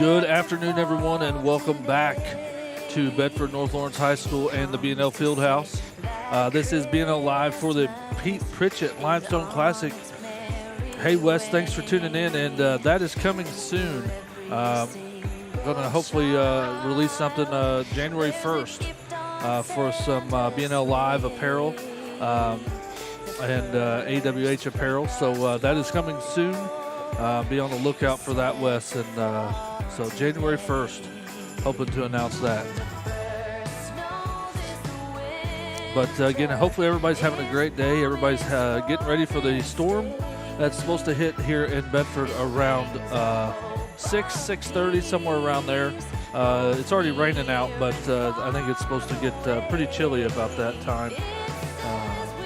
Good afternoon, everyone, and welcome back to Bedford North Lawrence High School and the BNL Fieldhouse. This is BNL Live for the Pete Pritchett Limestone Classic. Hey, Wes, thanks for tuning in, and that is coming soon. Going to hopefully release something January 1st for some BNL Live apparel and AWH apparel. So that is coming soon. Be on the lookout for that, Wes. And so January 1st, hoping to announce that. But again, hopefully everybody's having a great day. Everybody's getting ready for the storm that's supposed to hit here in Bedford around 6:30, somewhere around there. It's already raining out, but I think it's supposed to get pretty chilly about that time,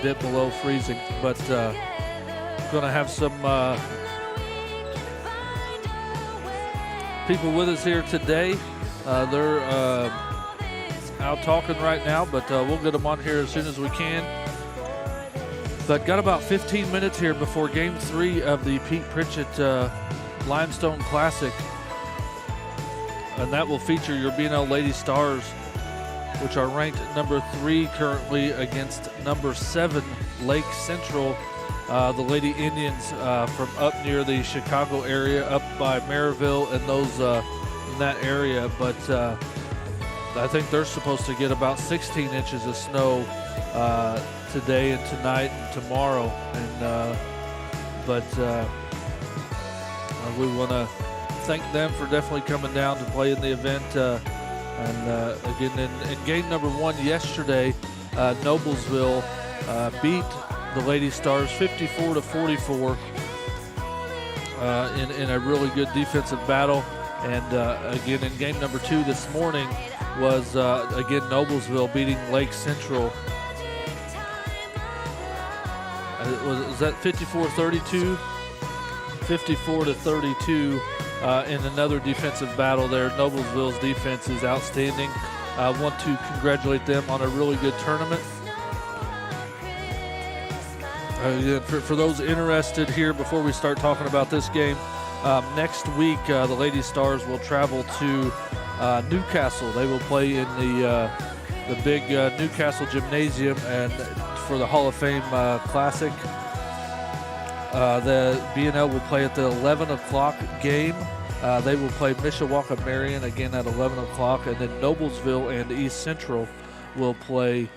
dip below freezing. But going to have some people with us here today. They're out talking right now, but we'll get them on here as soon as we can. But got about 15 minutes here before Game 3 of the Pete Pritchett Limestone Classic, and that will feature your BNL Lady Stars, which are ranked number 3 currently against number 7 Lake Central, the Lady Indians from up near the Chicago area, up by Maryville and those in that area. But I think they're supposed to get about 16 inches of snow today and tonight and tomorrow. And we want to thank them for definitely coming down to play in the event. Again, in game number 1 yesterday, Noblesville beat the Lady Stars 54-44 in a really good defensive battle. And again, in game number 2 this morning was again Noblesville beating Lake Central. Was that 54-32? 54-32 in another defensive battle there. Noblesville's defense is outstanding. I want to congratulate them on a really good tournament. For those interested here, before we start talking about this game, next week the Lady Stars will travel to Newcastle. They will play in the big Newcastle Gymnasium and for the Hall of Fame Classic. The BNL will play at the 11 o'clock game. They will play Mishawaka Marion again at 11 o'clock, and then Noblesville and East Central will play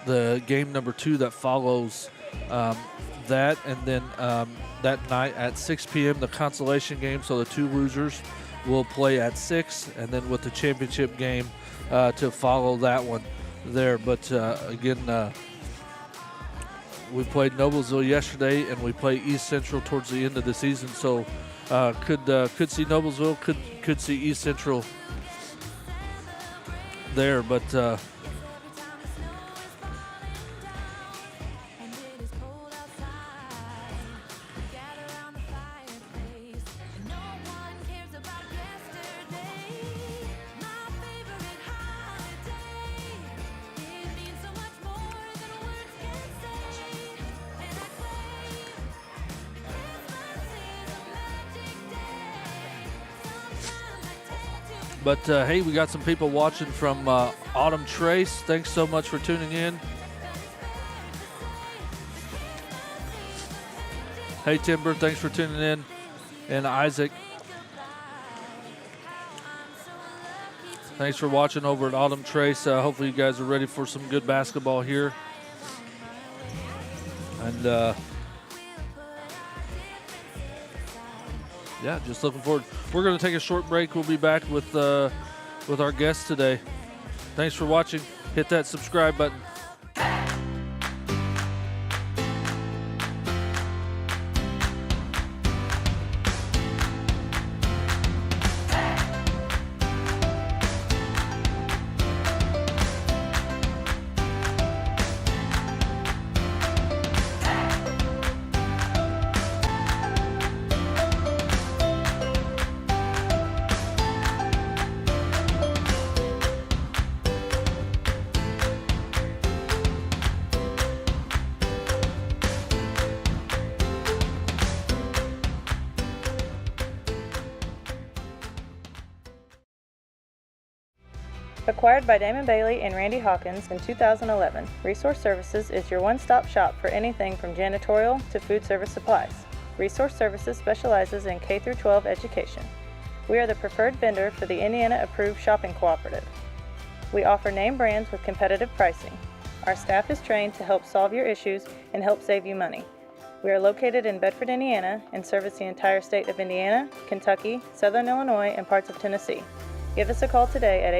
the game number 2 that follows that. And then that night at 6 p.m., the consolation game, so the 2 losers will play at 6, and then with the championship game to follow that one there. But again, we played Noblesville yesterday, and we play East Central towards the end of the season. So could see Noblesville, could see East Central there. But hey, we got some people watching from Autumn Trace. Thanks so much for tuning in. Hey, Timber, thanks for tuning in. And Isaac, thanks for watching over at Autumn Trace. Hopefully you guys are ready for some good basketball here. And yeah, just looking forward. We're going to take a short break. We'll be back with our guests today. Thanks for watching. Hit that subscribe button. Acquired by Damon Bailey and Randy Hawkins in 2011, Resource Services is your one-stop shop for anything from janitorial to food service supplies. Resource Services specializes in K-12 education. We are the preferred vendor for the Indiana-approved shopping cooperative. We offer name brands with competitive pricing. Our staff is trained to help solve your issues and help save you money. We are located in Bedford, Indiana, and service the entire state of Indiana, Kentucky, Southern Illinois, and parts of Tennessee. Give us a call today at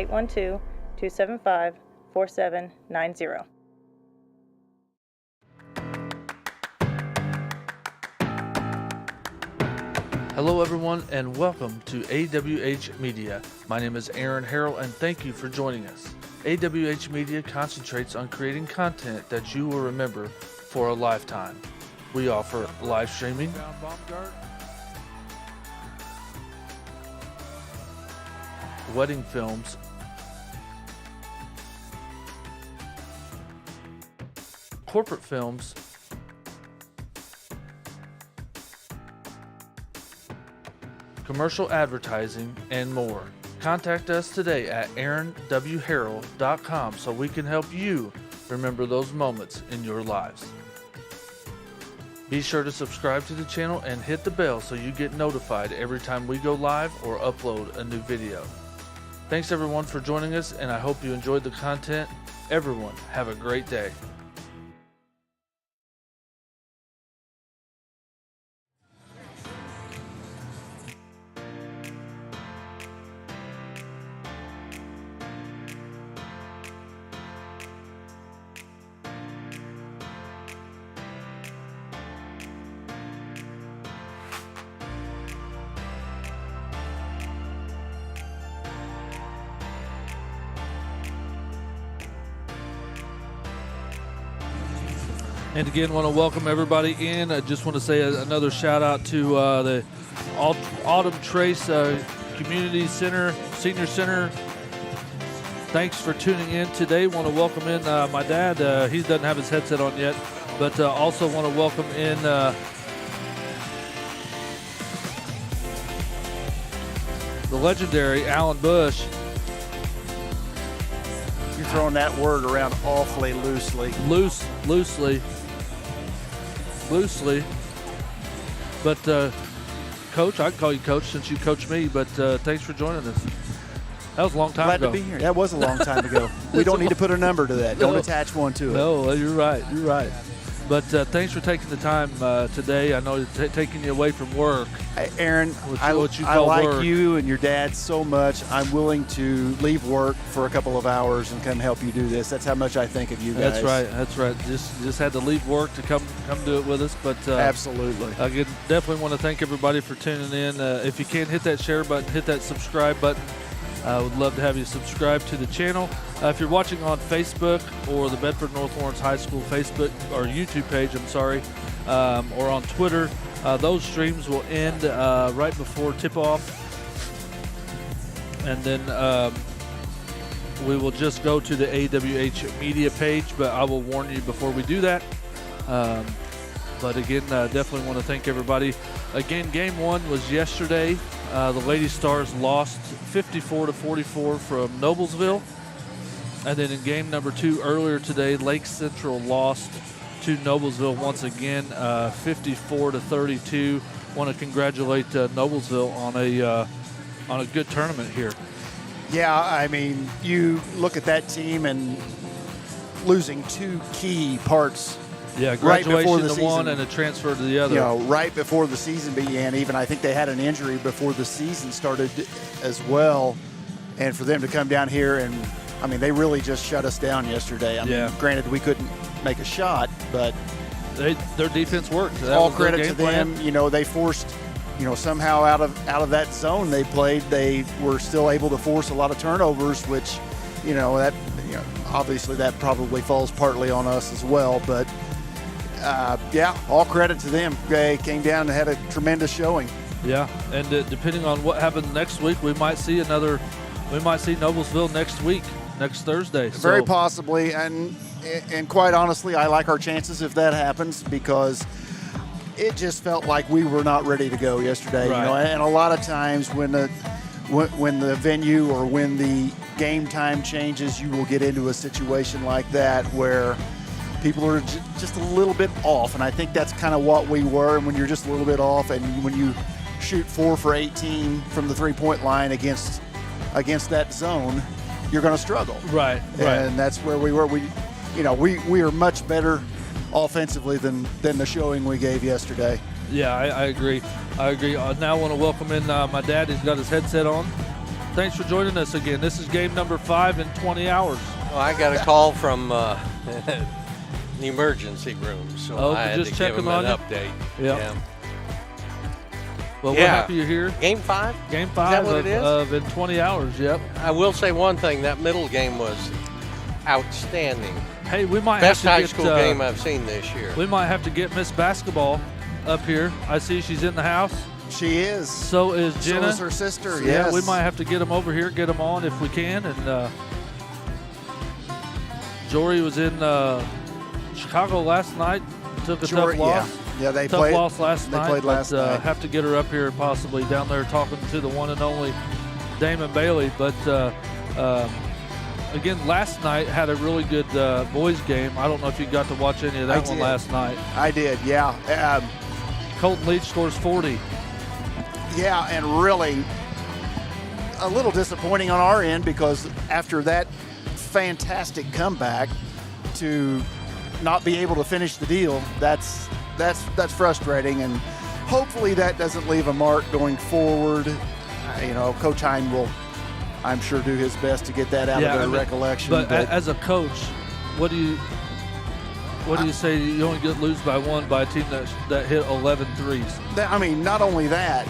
812-275-4790. Hello, everyone, and welcome to AWH Media. My name is Aaron Harrell, and thank you for joining us. AWH Media concentrates on creating content that you will remember for a lifetime. We offer live streaming, wedding films, corporate films, commercial advertising, and more. Contact us today at aaronwharrell.com so we can help you remember those moments in your lives. Be sure to subscribe to the channel and hit the bell so you get notified every time we go live or upload a new video. Thanks everyone for joining us, and I hope you enjoyed the content. Everyone, have a great day. And again, want to welcome everybody in. I just want to say another shout out to the Autumn Trace Community Center, Senior Center. Thanks for tuning in today. Want to welcome in my dad. He doesn't have his headset on yet, but also want to welcome in the legendary Alan Bush. You're throwing that word around awfully loosely. Loosely. But, Coach, I can call you Coach since you coach me, but thanks for joining us. That was a long time ago. Glad to be here. That was a long time ago. We don't need to put a number to that. Don't attach one to it. No, you're right. But thanks for taking the time today. I know it's taking you away from work. Hey, Aaron, I like work. You and your dad so much. I'm willing to leave work for a couple of hours and come help you do this. That's how much I think of you guys. That's right. Just had to leave work to come do it with us. But absolutely. I definitely want to thank everybody for tuning in. If you can, hit that share button, hit that subscribe button. I would love to have you subscribe to the channel. If you're watching on Facebook or the Bedford North Lawrence High School Facebook or YouTube page, or on Twitter, those streams will end right before tip-off. And then we will just go to the AWH Media page, but I will warn you before we do that. But again, definitely want to thank everybody. Again, game one was yesterday. The Lady Stars lost 54-44 from Noblesville. And then in game number two earlier today, Lake Central lost to Noblesville once again, 54-32. Want to congratulate Noblesville on a good tournament here. Yeah, I mean, you look at that team and losing two key parts. Yeah, graduation to one and a transfer to the other. You know, right before the season began. Even I think they had an injury before the season started as well. And for them to come down here and, I mean, they really just shut us down yesterday. I mean, granted, we couldn't make a shot, but their defense worked. All credit to them. You know, they forced, somehow out of that zone they played, they were still able to force a lot of turnovers, which, obviously that probably falls partly on us as well. But all credit to them. They came down and had a tremendous showing. Yeah, and depending on what happens next week, we might see Noblesville next Thursday. Very possibly, and quite honestly, I like our chances if that happens, because it just felt like we were not ready to go yesterday. Right. And a lot of times when the venue or when the game time changes, you will get into a situation like that where people are just a little bit off. And I think that's kind of what we were. And when you're just a little bit off, and when you shoot 4 for 18 from the three-point line against that zone, you're going to struggle. Right. And that's where we were. We are much better offensively than the showing we gave yesterday. Yeah, I agree. Now I want to welcome in my dad. He's got his headset on. Thanks for joining us again. This is game number 5 in 20 hours. Well, I got a call from the emergency room, so I had to give him an update. Yeah. Well, we're happy you're here. Game 5? Game 5 is that what it is? Of in 20 hours, yep. I will say one thing. That middle game was outstanding. Hey, we might Best have to high get, school game I've seen this year. We might have to get Miss Basketball up here. I see she's in the house. She is. So is Jenna. So is her sister, so, yes. Yeah, we might have to get them over here, get them on if we can. And Jory was in Chicago last night, took a tough loss. Yeah, they tough played. Loss last they night. Played last night. Have to get her up here possibly down there talking to the one and only Damon Bailey. But again, last night had a really good boys game. I don't know if you got to watch any of that one last night. I did, yeah. Colton Leach scores 40. Yeah, and really a little disappointing on our end, because after that fantastic comeback to not be able to finish the deal, that's frustrating, and hopefully that doesn't leave a mark going forward. Coach Hine will, I'm sure, do his best to get that out of their recollection. But as a coach, what do you say? You only lose by 1 by a team that hit 11 threes. Not only that.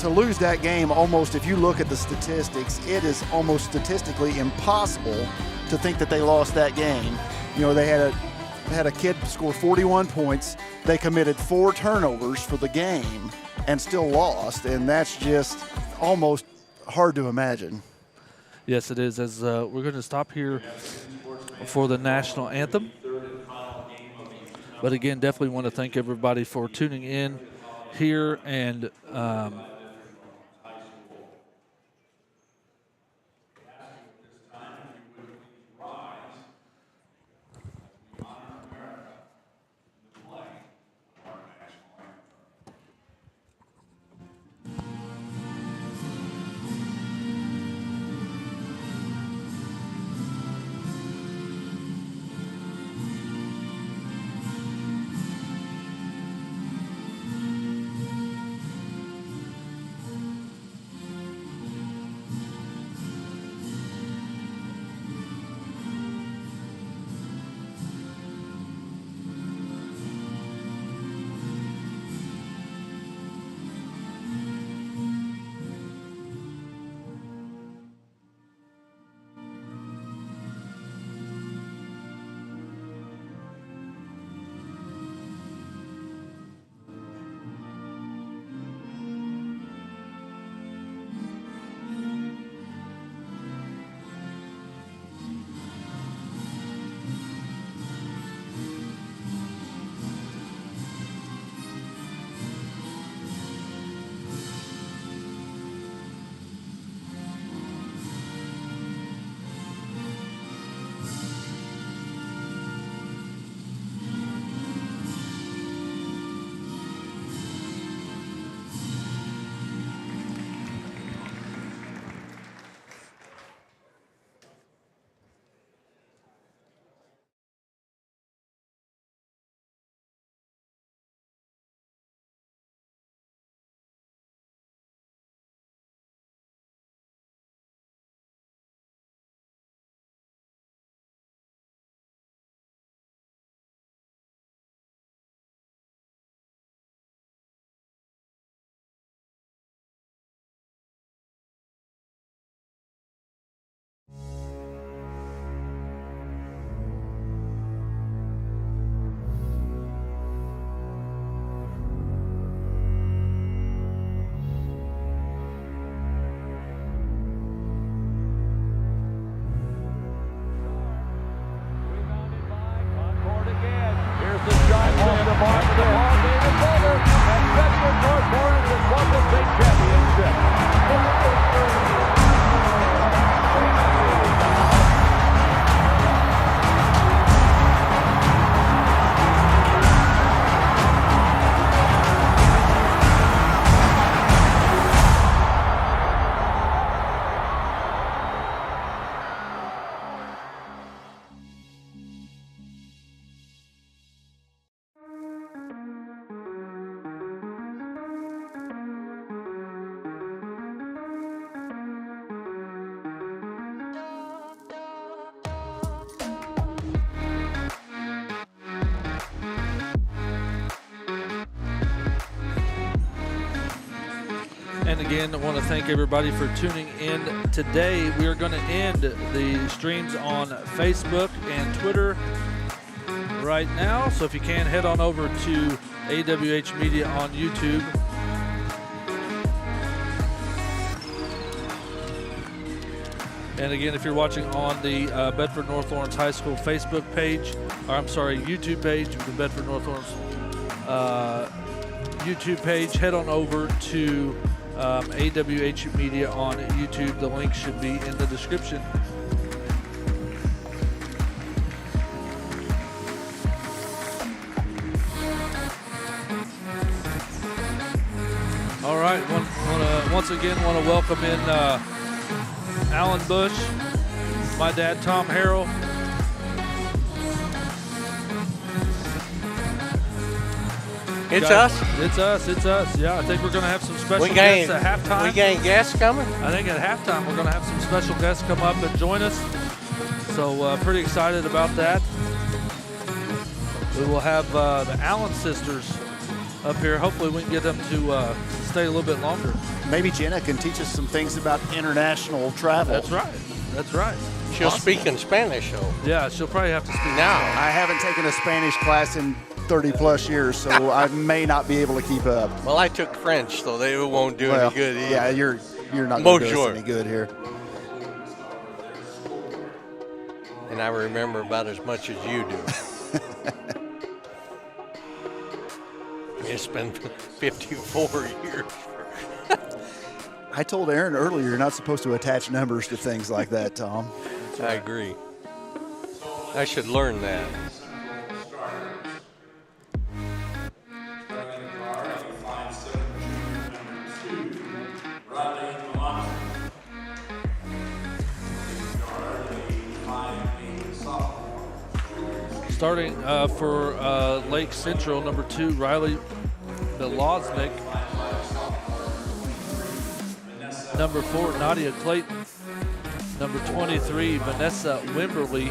To lose that game, almost, if you look at the statistics, it is almost statistically impossible to think that they lost that game. They had a kid score 41 points. They committed 4 turnovers for the game and still lost, and that's just almost hard to imagine. Yes, it is. As we're going to stop here for the national anthem. But again, definitely want to thank everybody for tuning in here, and Bedford North Lawrence has won the state championship. And again, I want to thank everybody for tuning in today. We are going to end the streams on Facebook and Twitter right now. So if you can, head on over to AWH Media on YouTube. And again, if you're watching on the Bedford North Lawrence High School Facebook page, YouTube page, the Bedford North Lawrence YouTube page, head on over to AWH Media on YouTube. The link should be in the description. All right, once again want to welcome in Alan Bush, my dad Tom Harrell. It's us? It's us. Yeah, I think we're going to have some special guests at halftime. We got guests coming? I think at halftime we're going to have some special guests come up and join us. So pretty excited about that. We will have the Allen sisters up here. Hopefully we can get them to stay a little bit longer. Maybe Jenna can teach us some things about international travel. That's right. She'll speak in Spanish, though. Yeah, she'll probably have to speak now. I haven't taken a Spanish class in 30 plus years, so I may not be able to keep up. Well, I took French, so they won't do any good either. Yeah, you're not going to do us any good here. And I remember about as much as you do. It's been 54 years. I told Aaron earlier you're not supposed to attach numbers to things like that, Tom. I agree. I should learn that. Starting for Lake Central, number 2, Riley Beloznik. Number 4, Nadia Clayton. Number 23, Vanessa Wimberly.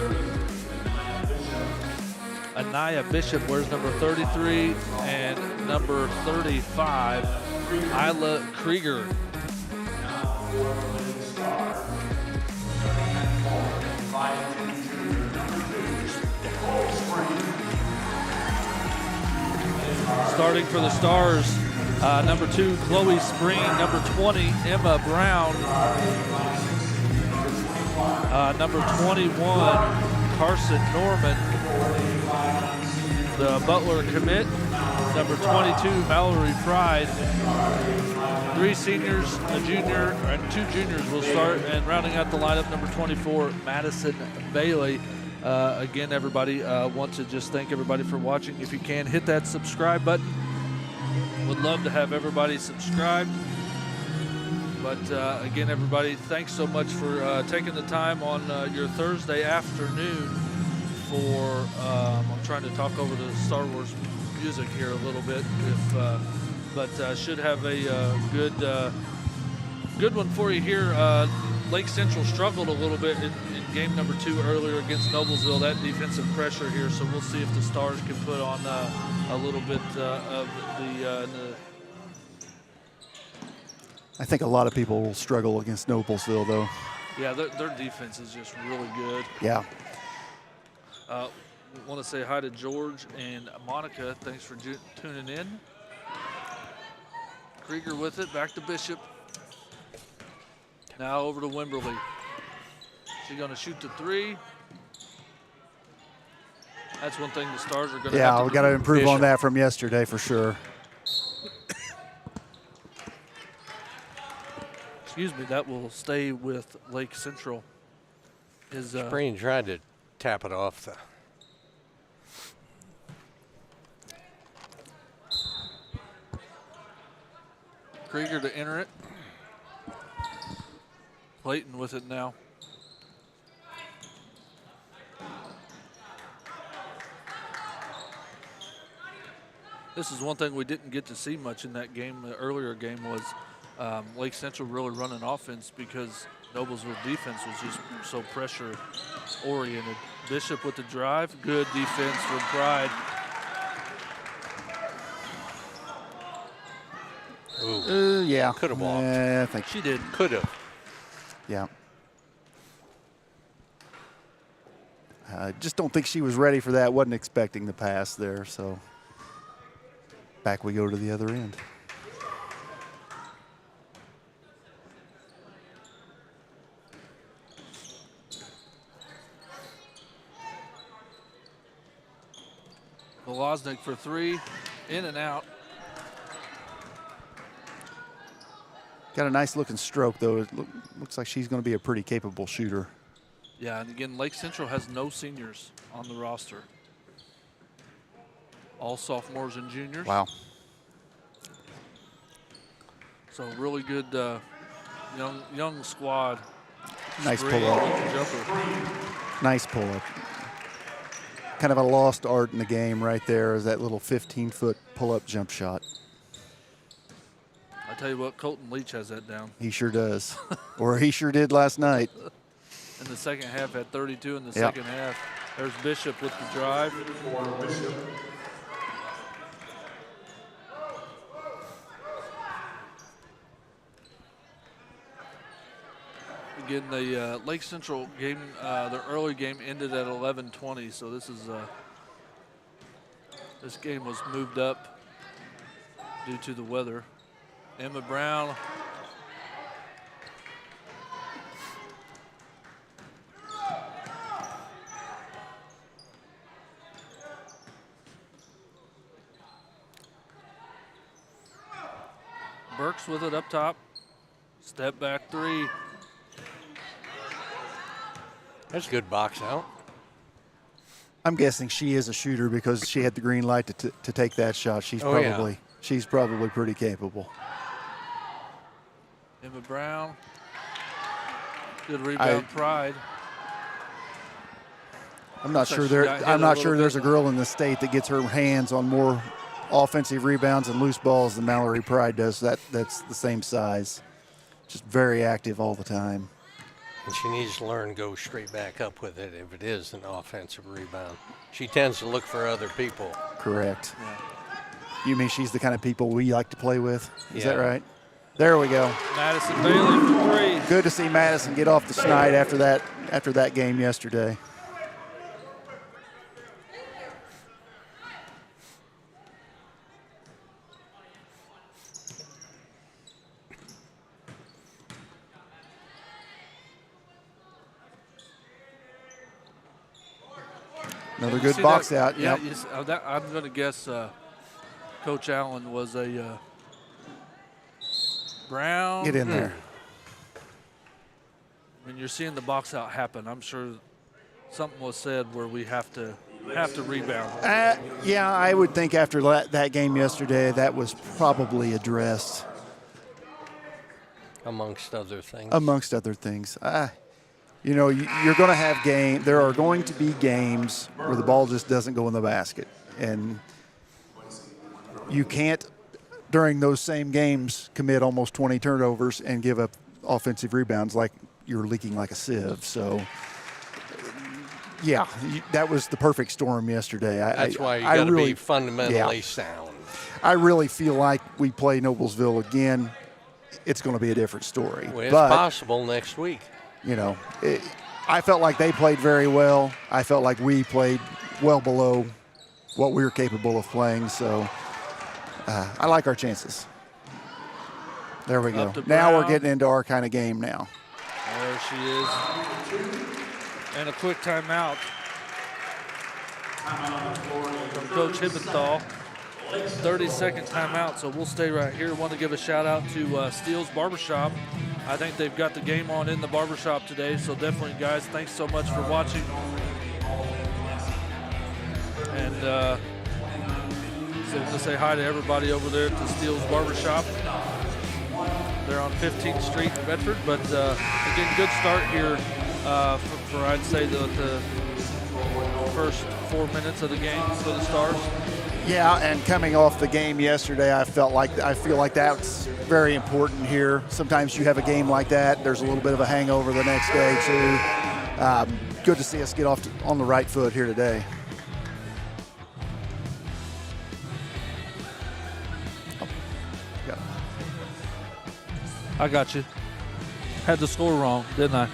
Anaya Bishop wears number 33, and number 35, Isla Krieger. Starting for the Stars, number 2, Chloe Spring. Number 20, Emma Brown. Number 21, Carson Norman. The Butler commit. Number 22, Mallory Pride. 3 seniors, a junior, and 2 juniors will start. And rounding out the lineup, number 24, Madison Bailey. Again, everybody, want to just thank everybody for watching. If you can, hit that subscribe button. Would love to have everybody subscribed. But again, everybody, thanks so much for taking the time on your Thursday afternoon for, I'm trying to talk over the Star Wars music here a little bit, but should have a good one for you here. Lake Central struggled a little bit in game number 2 earlier against Noblesville, that defensive pressure here, so we'll see if the Stars can put on a little bit of the I think a lot of people will struggle against Noblesville, though. Yeah, their defense is just really good. Yeah. Want to say hi to George and Monica. Thanks for tuning in. Krieger with it, back to Bishop. Now over to Wimberly. She's going to shoot the 3. That's one thing the Stars are going to have to do. Yeah, we got to improve on that from yesterday for sure. Excuse me, that will stay with Lake Central. Spring tried to tap it off the. Krieger to enter it. Clayton with it now. This is one thing we didn't get to see much in that game. The earlier game was Lake Central really running offense because Noblesville defense was just so pressure oriented. Bishop with the drive, good defense from Pride. Yeah. Could have walked. I think She did. Could have. Yeah. I just don't think she was ready for that. Wasn't expecting the pass there. So back we go to the other end. Volosnik for 3, in and out. Got a nice looking stroke, though. It looks like she's going to be a pretty capable shooter. Yeah, and again, Lake Central has no seniors on the roster. All sophomores and juniors. Wow. So really good young squad. Nice Great pull up. jumper. Nice pull up. Kind of a lost art in the game right there is that little 15-foot pull-up jump shot. I tell you what, Colton Leach has that down. He sure does. Or he sure did last night. In the second half, had 32 in the second half. There's Bishop with the drive. Again, the Lake Central game, their early game ended at 11:20, so this game was moved up due to the weather. Emma Brown. Burks with it up top. Step back 3. That's a good box out. I'm guessing she is a shooter because she had the green light to take that shot. She's probably pretty capable. Emma Brown. Good rebound, Pride. I'm not sure there's a girl in the state that gets her hands on more offensive rebounds and loose balls than Mallory Pride does. That's the same size. Just very active all the time. And she needs to learn to go straight back up with it if it is an offensive rebound. She tends to look for other people. Correct. Yeah. You mean she's the kind of people we like to play with? Is that right? There we go. Madison Bailey for 3. Good to see Madison get off the schneid after that game yesterday. Another good box out. Yeah, yep. I'm going to guess Coach Allen was a Brown. Get in there. When you're seeing the box out happen, I'm sure something was said where we have to rebound. Yeah, I would think after that game yesterday, that was probably addressed. Amongst other things. You're going to have there are going to be games where the ball just doesn't go in the basket. And you can't, during those same games, commit almost 20 turnovers and give up offensive rebounds like you're leaking like a sieve. So, yeah, that was the perfect storm yesterday. That's why you got to be fundamentally sound. I really feel like we play Noblesville again, it's going to be a different story. Well, it's possible next week. I felt like they played very well. I felt like we played well below what we were capable of playing. So I like our chances. There we go. Now we're getting into our kind of game now. There she is. And a quick timeout from Coach Hibbenthal. 30-second timeout, so we'll stay right here. Want to give a shout out to Steele's Barbershop. I think they've got the game on in the barbershop today, so definitely, guys, thanks so much for watching. And so I'm going to say hi to everybody over there at the Steele's Barbershop. They're on 15th Street in Bedford, but again, good start here for I'd say the first 4 minutes of the game for the Stars. Yeah, and coming off the game yesterday, I feel like that's very important here. Sometimes you have a game like that, there's a little bit of a hangover the next day too. Good to see us get off on the right foot here today. I got you. Had the score wrong, didn't I?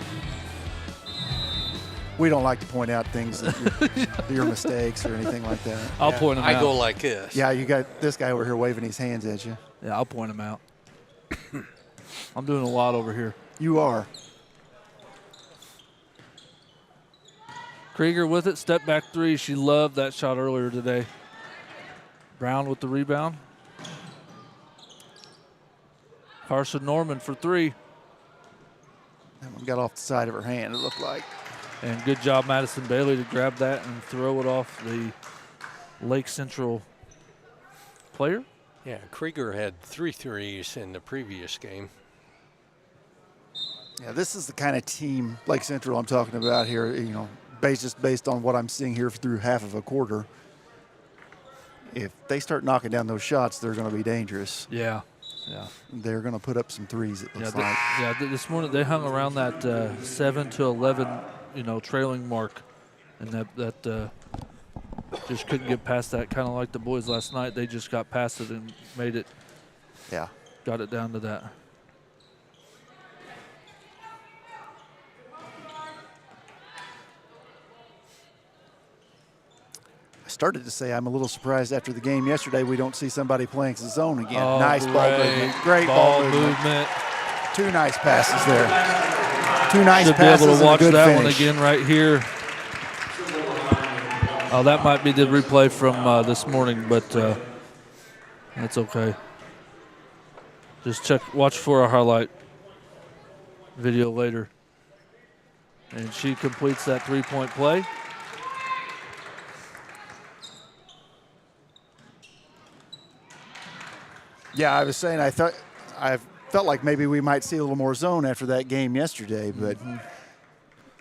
We don't like to point out things that your mistakes or anything like that. I'll point them out. I go like this. Yeah, you got this guy over here waving his hands at you. Yeah, I'll point them out. I'm doing a lot over here. You are. Krieger with it, step back three. She loved that shot earlier today. Brown with the rebound. Carson Norman for three. That one got off the side of her hand, it looked like. And good job, Madison Bailey, to grab that and throw it off the Lake Central player. Yeah, Krieger had 3 threes in the previous game. Yeah, this is the kind of team, Lake Central, I'm talking about here, you know, just based on what I'm seeing here through half of a quarter. If they start knocking down those shots, they're going to be dangerous. Yeah, yeah. They're going to put up some threes, it looks like. Yeah, this morning they hung around that 7 to 11, trailing mark, and that just couldn't get past that. Kind of like the boys last night, they just got past it and made it. Yeah, got it down to that. Started to say I'm a little surprised after the game yesterday we don't see somebody playing zone again. Oh, nice ball movement. Great ball movement. 2 nice passes there. 2 nice Should passes. Be able to watch that finish. one again right here. Oh, that might be the replay from this morning, but that's okay. Just watch for a highlight video later. And she completes that 3-point play. Yeah, I was saying I felt like maybe we might see a little more zone after that game yesterday, but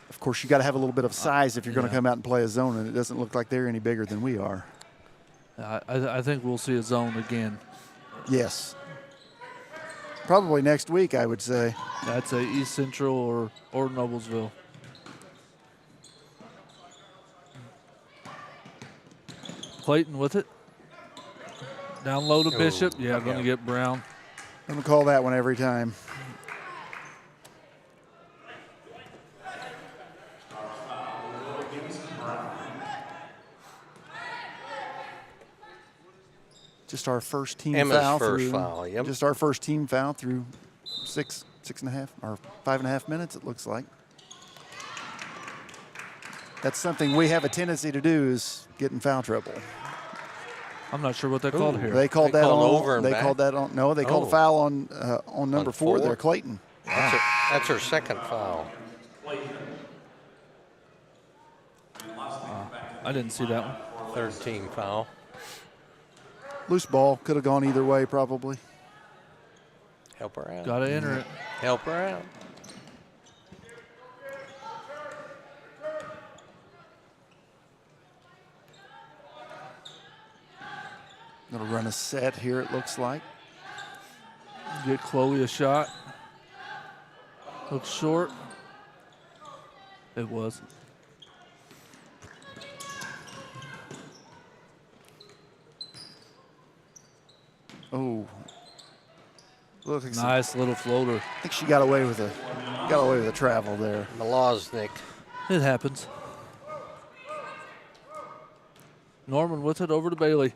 of course you got to have a little bit of size if you're going to come out and play a zone, and it doesn't look like they're any bigger than we are. I think we'll see a zone again. Yes. Probably next week, I would say. That's a East Central or Noblesville. Clayton with it. Down low to Bishop. Yeah, going to get Brown. I'm going to call that one every time. Just our first team foul. Just our first team foul through 6.5 or 5.5 minutes, it looks like. That's something we have a tendency to do, is get in foul trouble. I'm not sure what they called here. They called that called on. Over and they back? called that on. No, they called a foul on number 4 there, Clayton. That's her second foul. I didn't see that one. Third team foul. Loose ball, could have gone either way probably. Help her out. Got to enter it. Help her out. Going to run a set here, it looks like. Get Chloe a shot. Looks short. It was. Oh. Looks like Nice little floater. I think she got away with a travel there. Malaznik. It happens. Norman with it over to Bailey.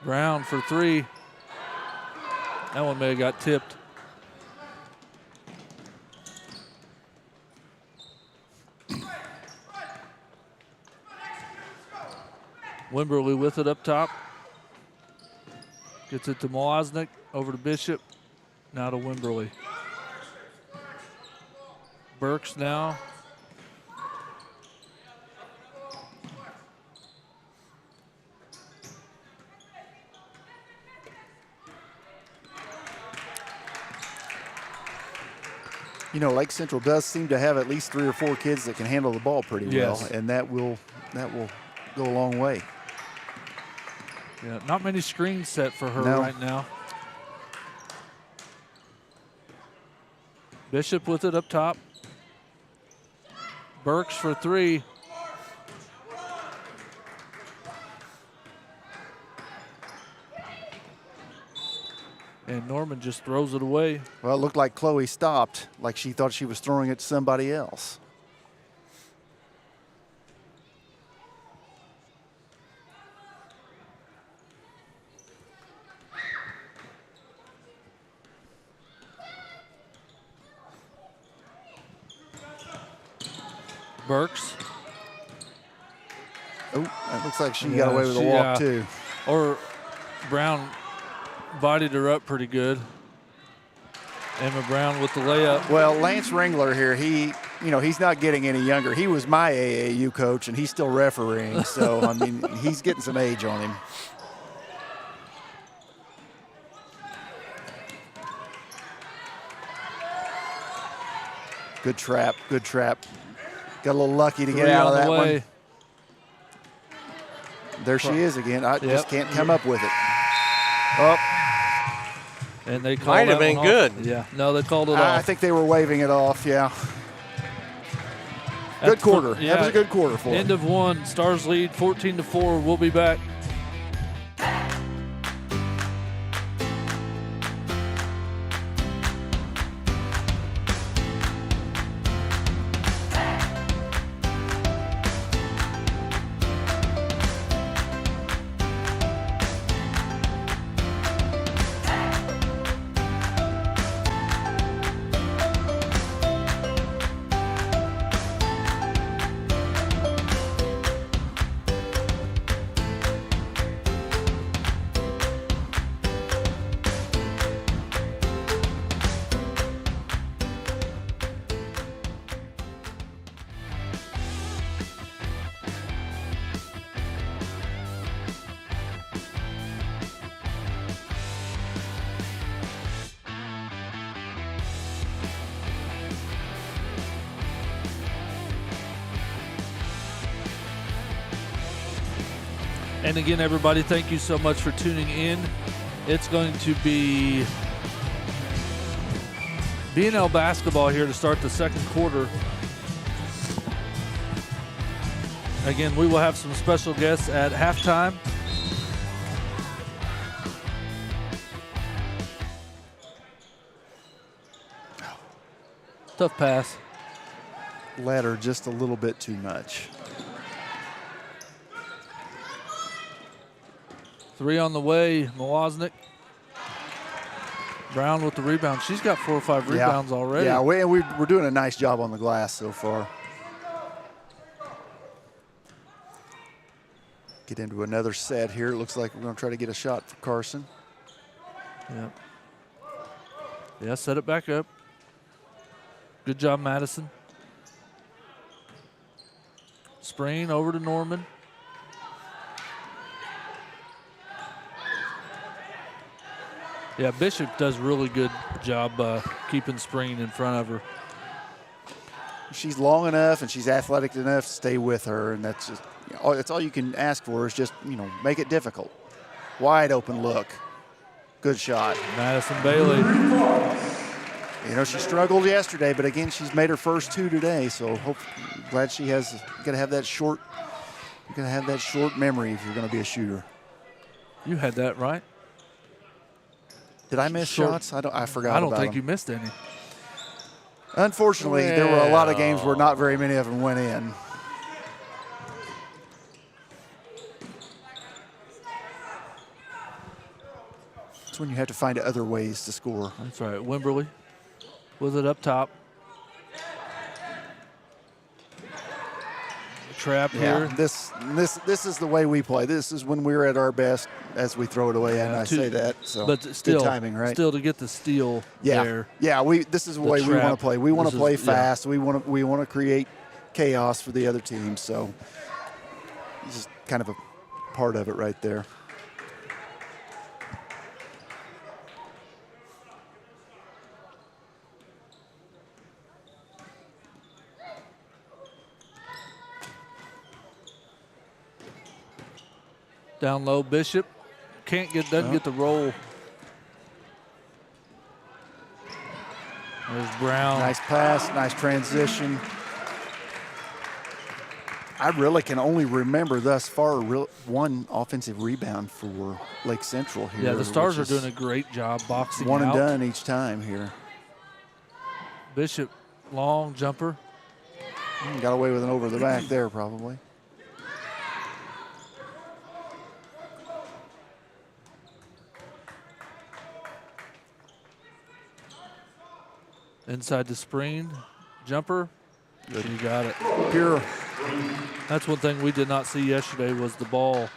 Brown for 3. That one may have got tipped. Wimberly with it up top. Gets it to Malaznik, over to Bishop, now to Wimberly. Burks now. You know, Lake Central does seem to have at least 3 or 4 kids that can handle the ball pretty well, and that will go a long way. Yeah, not many screens set for her right now. Bishop with it up top. Burks for 3. And Norman just throws it away. Well, it looked like Chloe stopped, like she thought she was throwing it to somebody else. Burks. Oh, it looks like she got away with a walk, too. Or Brown bodied her up pretty good. Emma Brown with the layup. Well, Lance Ringler here, he's not getting any younger. He was my AAU coach, and he's still refereeing. So, I mean, he's getting some age on him. Good trap, good trap. Got a little lucky to get out of that one. There she is again. I just can't come up with it. Oh. And they called might have been good. Yeah. No, they called it off. I think they were waving it off, yeah. Good quarter. Yeah. That was a good quarter for them. End of one. Stars lead 14-4. We'll be back. And again, everybody, thank you so much for tuning in. It's going to be BNL basketball here to start the second quarter. Again, we will have some special guests at halftime. Tough pass. Led her just a little bit too much. 3 on the way, Mwaznik. Brown with the rebound. She's got 4 or 5 rebounds already. Yeah, we're doing a nice job on the glass so far. Get into another set here. It looks like we're going to try to get a shot for Carson. Yep. Yeah, set it back up. Good job, Madison. Sprain over to Norman. Yeah, Bishop does a really good job keeping Spring in front of her. She's long enough and she's athletic enough to stay with her, and that's just that's all you can ask for is just make it difficult. Wide open look, good shot. Madison Bailey. She struggled yesterday, but again she's made her first 2 today. So glad she has. You gotta have that short. You gotta have that short memory if you're going to be a shooter. You had that right. Did I miss shots? I forgot. I don't think you missed any. Unfortunately, there were a lot of games where not very many of them went in. That's when you have to find other ways to score. That's right. Wimberly with it up top. Trap here. This is the way we play. This is when we're at our best as we throw it away, and I say that. So, but still, good timing, right? Still to get the steal there. Yeah. This is the way we want to play. We want to play fast. We want to create chaos for the other team. So, this is kind of a part of it right there. Down low, Bishop doesn't get the roll. There's Brown. Nice pass, nice transition. I really can only remember thus far one offensive rebound for Lake Central here. Yeah, the Stars are doing a great job boxing out. One and done each time here. Bishop, long jumper. Got away with an over the back there probably. Inside the screen, jumper. Good. You got it. Pure. That's one thing we did not see yesterday was the ball.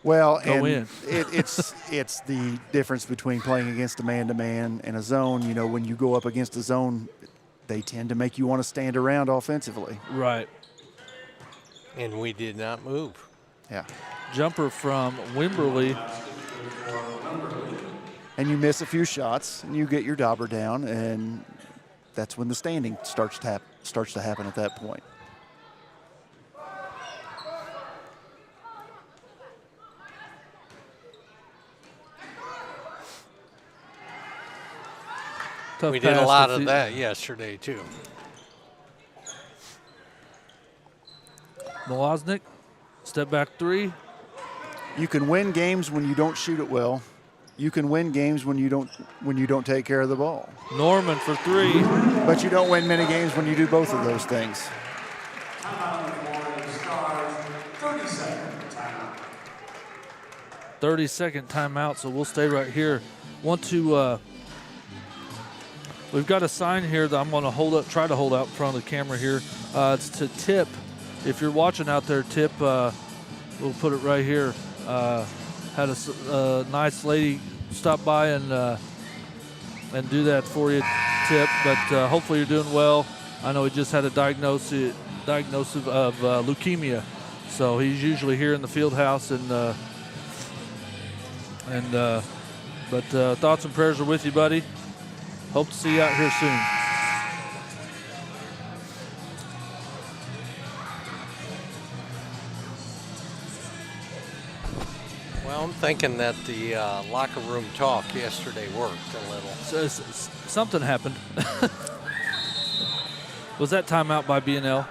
Well, go in. it's the difference between playing against a man-to-man and a zone. You know, when you go up against a zone, they tend to make you want to stand around offensively. Right. And we did not move. Yeah. Jumper from Wimberley. And you miss a few shots, and you get your dauber down, and that's when the standing starts to happen at that point. Tough we did a lot of that yesterday, too. Milosnik, step back three. You can win games when you don't shoot it well. You can win games when you don't take care of the ball. Norman for three. But you don't win many games when you do both of those things. 30-second timeout, so we'll stay right here. Want to we've got a sign here that I'm going to try to hold out in front of the camera here. It's to tip. If you're watching out there, tip. We'll put it right here. Had a nice lady stop by and do that for you, tip. But hopefully you're doing well. I know he just had a diagnosis of leukemia, so he's usually here in the field house. But thoughts and prayers are with you, buddy. Hope to see you out here soon. Well, I'm thinking that the locker room talk yesterday worked a little. So, something happened. Was that timeout by BNL?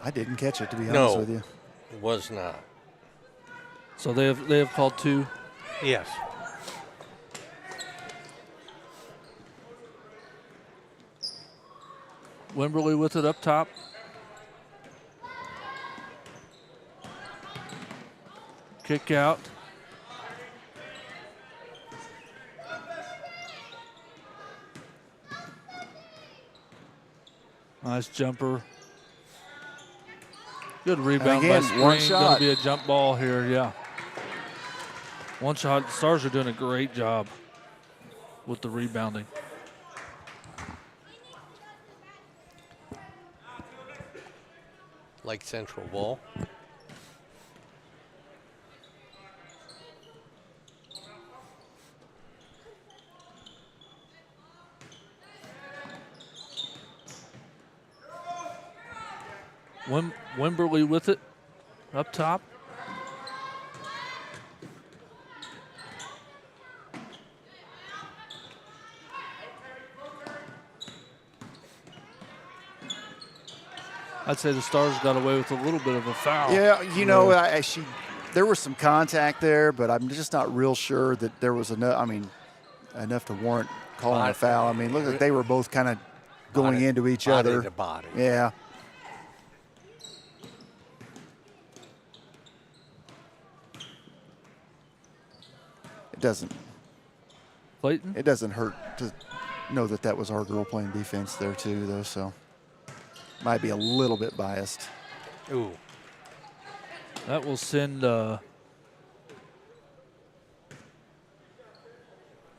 I didn't catch it, to be honest with you. No, it was not. So they have called two? Yes. Wimberley with it up top. Kick out. Nice jumper. Good rebound again, by Spring. one shot. Going to be a jump ball here, yeah. One shot. The Stars are doing a great job with the rebounding. Lake Central ball. Wimberley with it up top. I'd say the Stars got away with a little bit of a foul. Yeah, you know, there was some contact there, but I'm just not real sure that there was enough. I mean, enough to warrant calling a foul. I mean, look like they were both kind of going into each other. Body to body. Yeah. It doesn't. Clayton? It doesn't hurt to know that that was our girl playing defense there too, though. So might be a little bit biased. Ooh. That will send.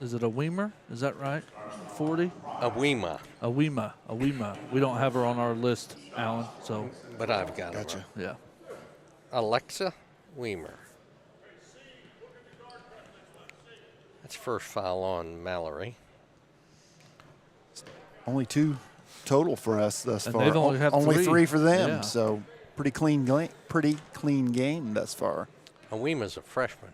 Is it a Weimer? Is that right? 40? A Weema. A Weema. We don't have her on our list, Alan. So. But I've got her. Gotcha. Yeah. Alexa Weimer. That's first foul on Mallory. Only 2 total for us thus And far. they've only had three. 3 for them. Yeah. So pretty clean game thus far. Weima's a freshman.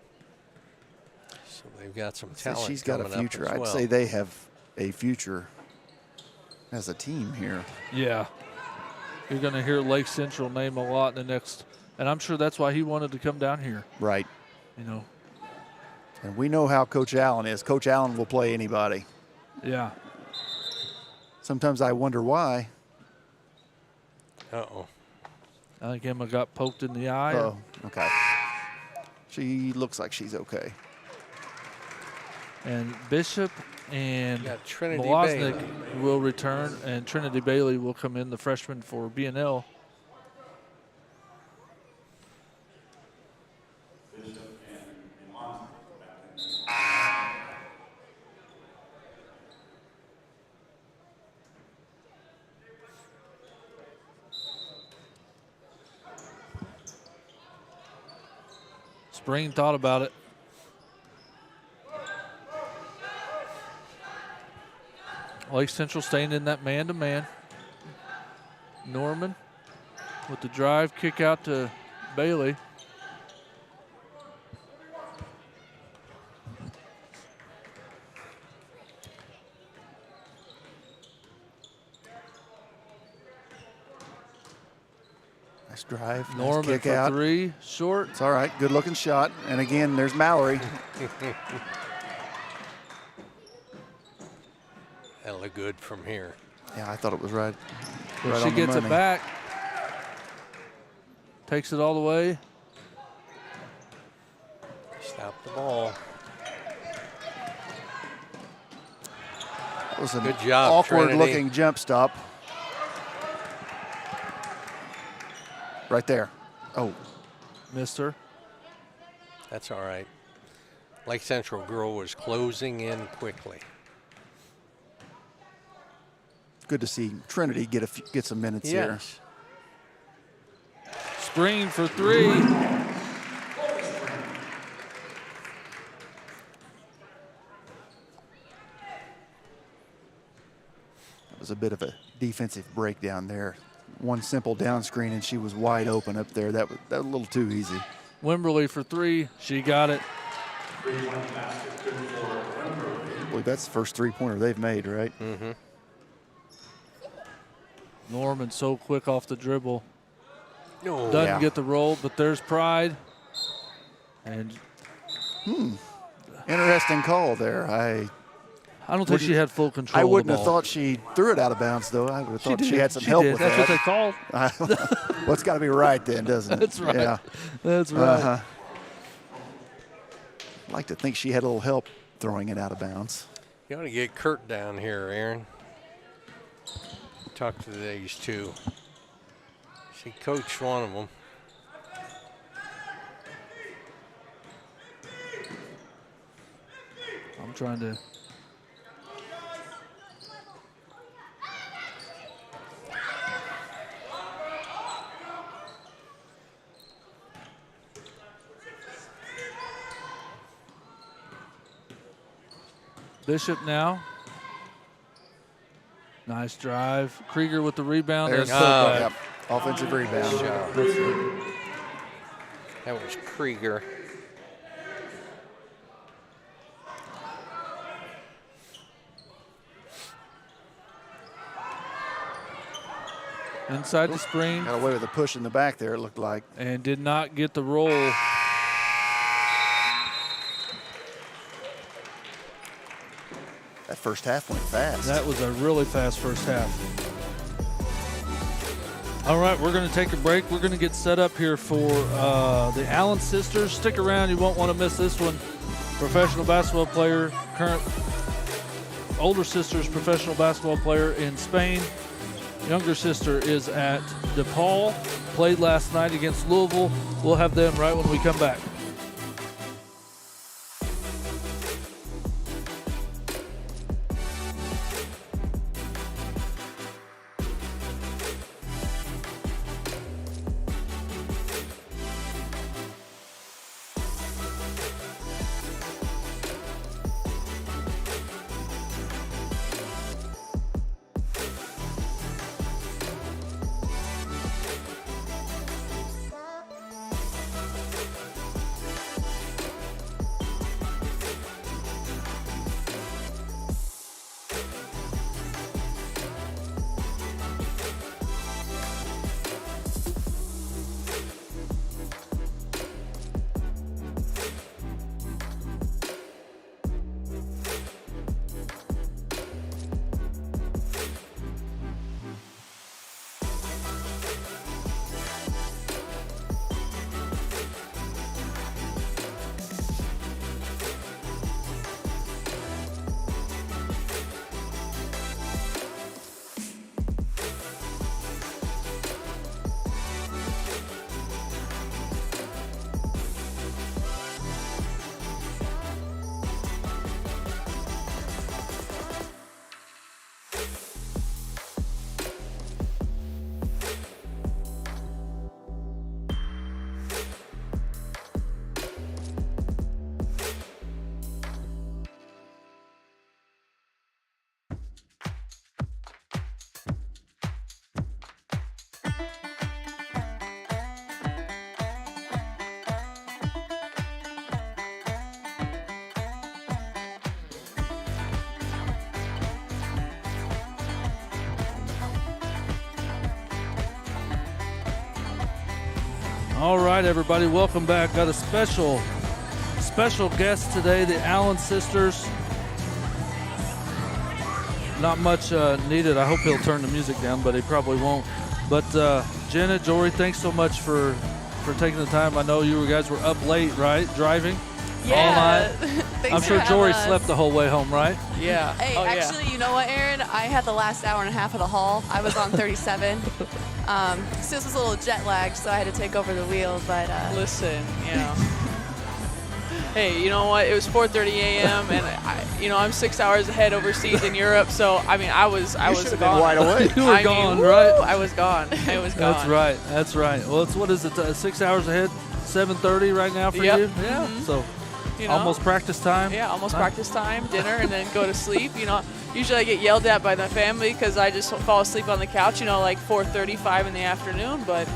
So they've got some talent. She's got a coming future. up as I'd well. say they have a future as a team here. Yeah. You're going to hear Lake Central name a lot in the next, and I'm sure that's why he wanted to come down here. Right. You know. And we know how Coach Allen is. Coach Allen will play anybody. Yeah. Sometimes I wonder why. Uh-oh. I think Emma got poked in the eye. Oh, okay. She looks like she's okay. And Bishop and Trinity Malosnik Bailey will return, and Trinity Bailey will come in, the freshman for BNL. Spring thought about it. Lake Central staying in that man-to-man. Norman with the drive, kick out to Bailey. Nice drive. Norman nice kick for out. 3, short. It's all right. Good looking shot. And again, there's Mallory. That look good from here. Yeah, I thought it was right. Well, right she on the gets it money. back. Takes it all the way. Stop the ball. That was an Good job, awkward Trinity. looking jump stop. Right there. Oh, Missed her. That's all right. Lake Central girl was closing in quickly. good to see Trinity get some minutes here. Yes. Spring for 3. It was a bit of a defensive breakdown there. One simple down screen and she was wide open up there. That was a little too easy. Wimberly for 3. She got it. I believe that's the first three-pointer they've made, right? Mm-hmm. Norman so quick off the dribble. No. Doesn't get the roll, but there's Pride. And Interesting call there. I I don't think she had full control. I of wouldn't the have ball. thought she threw it out of bounds, though. I would have thought she did. had some help with That's that. what they called. Well, it's got to be right then, doesn't it? That's right. Yeah. That's right. I'd like to think she had a little help throwing it out of bounds. You ought to get Kurt down here, Aaron. Talk to these two. She coached one of them. I'm trying to. Bishop now. Nice drive. Krieger with the rebound. There's and putback. yep. Offensive rebound. Good job. That's it. That was Krieger. Inside the screen. Got away with a push in the back there, it looked like. And did not get the roll. That first half went fast. That was a really fast first half. All right, we're going to take a break. We're going to get set up here for the Allen sisters. Stick around. You won't want to miss this one. Professional basketball player, current older sister's professional basketball player in Spain. Younger sister is at DePaul. Played last night against Louisville. We'll have them right when we come back. All right, everybody, welcome back. Got a special guest today, the Allen sisters. Not much needed. I hope he'll turn the music down, but he probably won't. But Jenna, Jory, thanks so much for taking the time. I know you guys were up late, right, driving? Yeah. All night. Thanks I'm sure for Jory having us. slept the whole way home, right? Yeah. Hey, actually, you know what, Aaron? I had the last hour and a half of the haul. I was on 37. Sis was a little jet lagged, so I had to take over the wheel. But listen, hey, you know what? It was 4:30 a.m. and I'm 6 hours ahead overseas in Europe. So I mean, I was gone. Wide awake. You were gone, right? I was gone. I was gone. That's right. Well, it's what is it? 6 hours ahead. 7:30 right now for you. Yeah. Mm-hmm. So. Almost practice time? Yeah, almost practice time, dinner, and then go to sleep. Usually I get yelled at by the family because I just fall asleep on the couch, like 4:35 in the afternoon. But,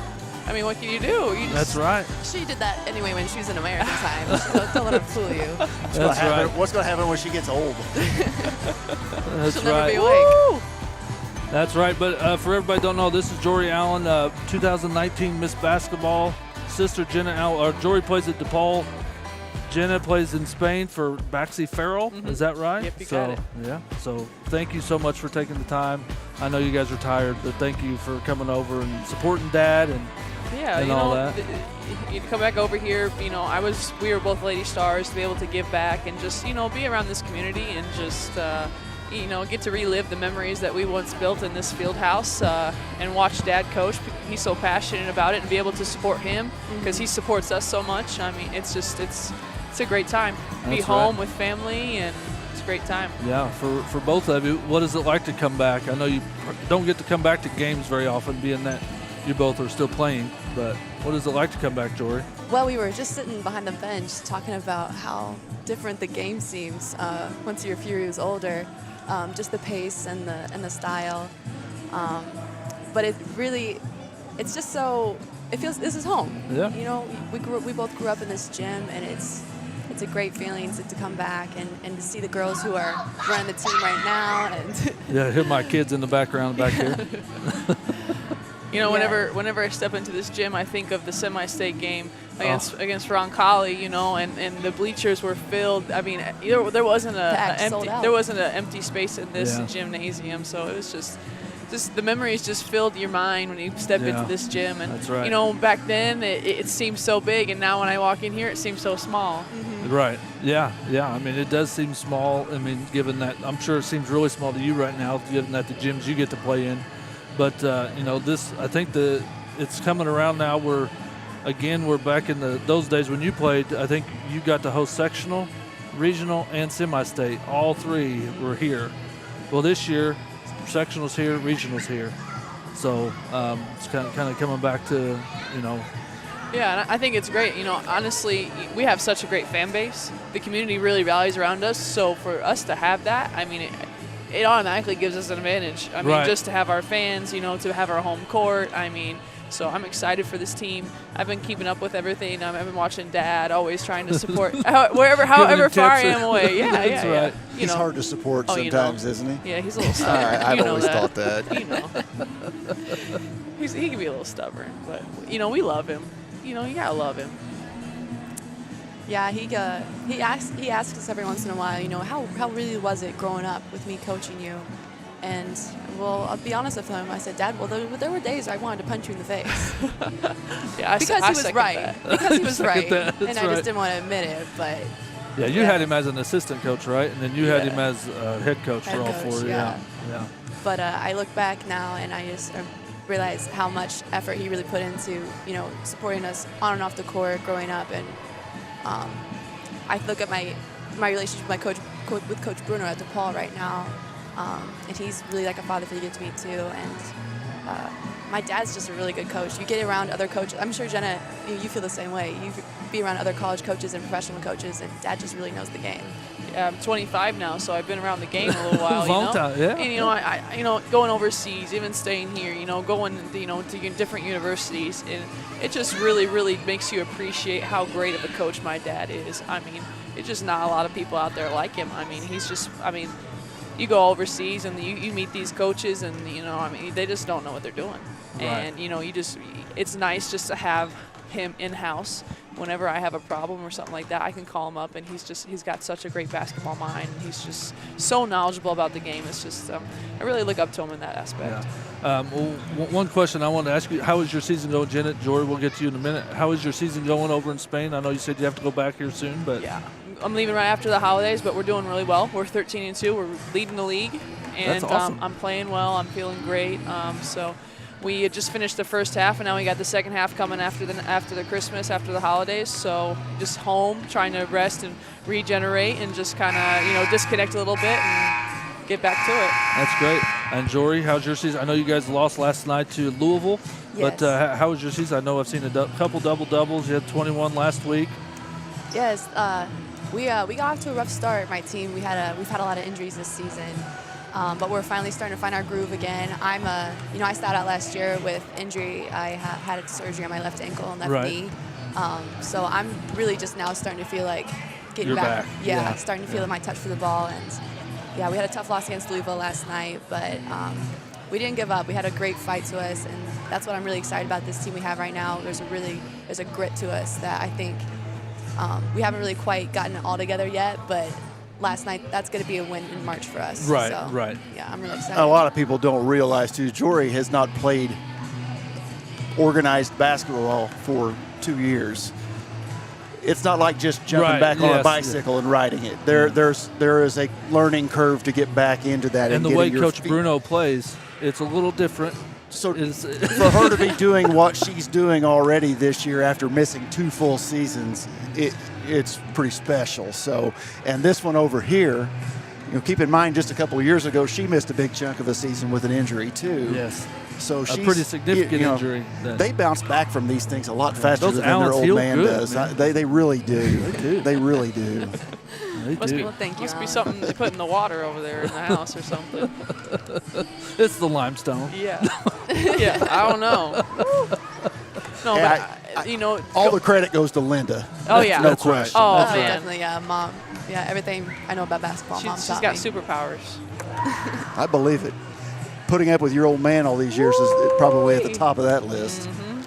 I mean, what can you do? That's right. She did that anyway when she was in American time. So don't let her fool you. That's right. What's going to happen when she gets old? That's She'll right. never be awake. Woo! That's right. But for everybody who don't know, this is Jory Allen, 2019 Miss Basketball. Sister Jenna Allen. Jory plays at DePaul. Jenna plays in Spain for Baxi Farrell. Mm-hmm. Is that right? Yep, you got it. Yeah. So thank you so much for taking the time. I know you guys are tired, but thank you for coming over and supporting Dad and all that. You come back over here. We were both Lady Stars to be able to give back and just be around this community and just get to relive the memories that we once built in this field house and watch Dad coach. He's so passionate about it and be able to support him because he supports us so much. I mean, it's a great time. Be home with family, and it's a great time. Yeah, for both of you, what is it like to come back? I know you don't get to come back to games very often, being that you both are still playing, but what is it like to come back, Jory? Well, we were just sitting behind the bench talking about how different the game seems once you're a few years older, just the pace and the style. But it's just so, it feels, this is home. Yeah. We both grew up in this gym, and it's a great feeling to come back and to see the girls who are running the team right now. And yeah, hear my kids in the background back here. Whenever I step into this gym, I think of the semi-state game against Roncalli, and the bleachers were filled. I mean, there wasn't an empty space in this gymnasium, so it was just the memories just filled your mind when you step into this gym. And that's right. Back then it seemed so big, and now when I walk in here, it seems so small. Mm-hmm. Right. Yeah. I mean, it does seem small. I mean, given that, I'm sure it seems really small to you right now, given that the gyms you get to play in. But this, I think it's coming around now. We're back in those days when you played. I think you got to host sectional, regional, and semi-state. All three were here. Well, this year, sectionals here, regionals here. So it's kind of coming back to. Yeah, and I think it's great. Honestly, we have such a great fan base. The community really rallies around us. So for us to have that, I mean, it automatically gives us an advantage. I mean, just to have our fans, to have our home court. I mean, so I'm excited for this team. I've been keeping up with everything. I've been watching Dad, always trying to support however far I am away. Yeah, that's right. He's hard to support sometimes, isn't he? Yeah, he's a little stubborn. I've always thought that. He can be a little stubborn, but we love him. You gotta love him. Yeah, he asks us every once in a while, how really was it growing up with me coaching you? And, well, I'll be honest with him. I said, Dad, well, there were days I wanted to punch you in the face. Because he was right. Because he was right. And I just didn't want to admit it, but. Yeah, you had him as an assistant coach, right? And then you had him as head coach for all four. Yeah. But I look back now, and I just realize how much effort he really put into, supporting us on and off the court growing up. And I look at my relationship with Coach Bruno at DePaul right now, and he's really like a father figure to me too. And my dad's just a really good coach. You get around other coaches. I'm sure, Jenna, you feel the same way. You be around other college coaches and professional coaches, and Dad just really knows the game. Yeah, I'm 25 now, so I've been around the game a little while. Long time, yeah. And I going overseas, even staying here, going to different universities, and it just really, really makes you appreciate how great of a coach my dad is. I mean, it's just not a lot of people out there like him. I mean, you go overseas and you meet these coaches, and they just don't know what they're doing. Right. And it's nice just to have him in-house. Whenever I have a problem or something like that, I can call him up, and he's got such a great basketball mind. And he's just so knowledgeable about the game. It's just I really look up to him in that aspect. Yeah. One question I wanted to ask you: how is your season going, Janet? Jory, we'll get to you in a minute. How is your season going over in Spain? I know you said you have to go back here soon, but yeah, I'm leaving right after the holidays, but we're doing really well. We're 13-2. We're leading the league, and That's awesome. I'm playing well. I'm feeling great. So. We had just finished the first half, and now we got the second half coming after the Christmas, after the holidays. So just home, trying to rest and regenerate, and just kind of disconnect a little bit and get back to it. That's great. And Jory, how's your season? I know you guys lost last night to Louisville, Yes. but how was your season? I know I've seen a couple double doubles. You had 21 last week. Yes, we got off to a rough start. My team, we've had a lot of injuries this season. But we're finally starting to find our groove again. I started out last year with injury. I had surgery on my left ankle and left knee. So I'm really just now starting to feel like getting back. Yeah, starting to feel my touch for the ball. And yeah, we had a tough loss against Louisville last night, but we didn't give up. We had a great fight to us, and that's what I'm really excited about this team we have right now. There's a grit to us that I think we haven't really quite gotten it all together yet, but last night, that's going to be a win in March for us. Right, so, right. Yeah, I'm really excited. A lot of people don't realize, too, Jory has not played organized basketball for 2 years. It's not like just jumping back on a bicycle and riding it. There is a learning curve to get back into that. And the way Coach Bruno plays, it's a little different. So for her to be doing what she's doing already this year after missing 2 full seasons, it's pretty special. So, and this one over here, keep in mind just a couple of years ago, she missed a big chunk of a season with an injury too. Yes. So she's a pretty significant injury. They bounce back from these things a lot faster Those than their Allens old heal man good, does. man. They really do. They do. They really do. Must be something they put in the water over there in the house or something. It's the limestone. Yeah. Yeah, I don't know. No, but all the credit goes to Linda. Oh yeah, no question. Oh That's man, definitely, Mom. Yeah, everything I know about basketball, Mom she's taught got me. superpowers. I believe it. Putting up with your old man all these years is probably at the top of that list. Mm-hmm.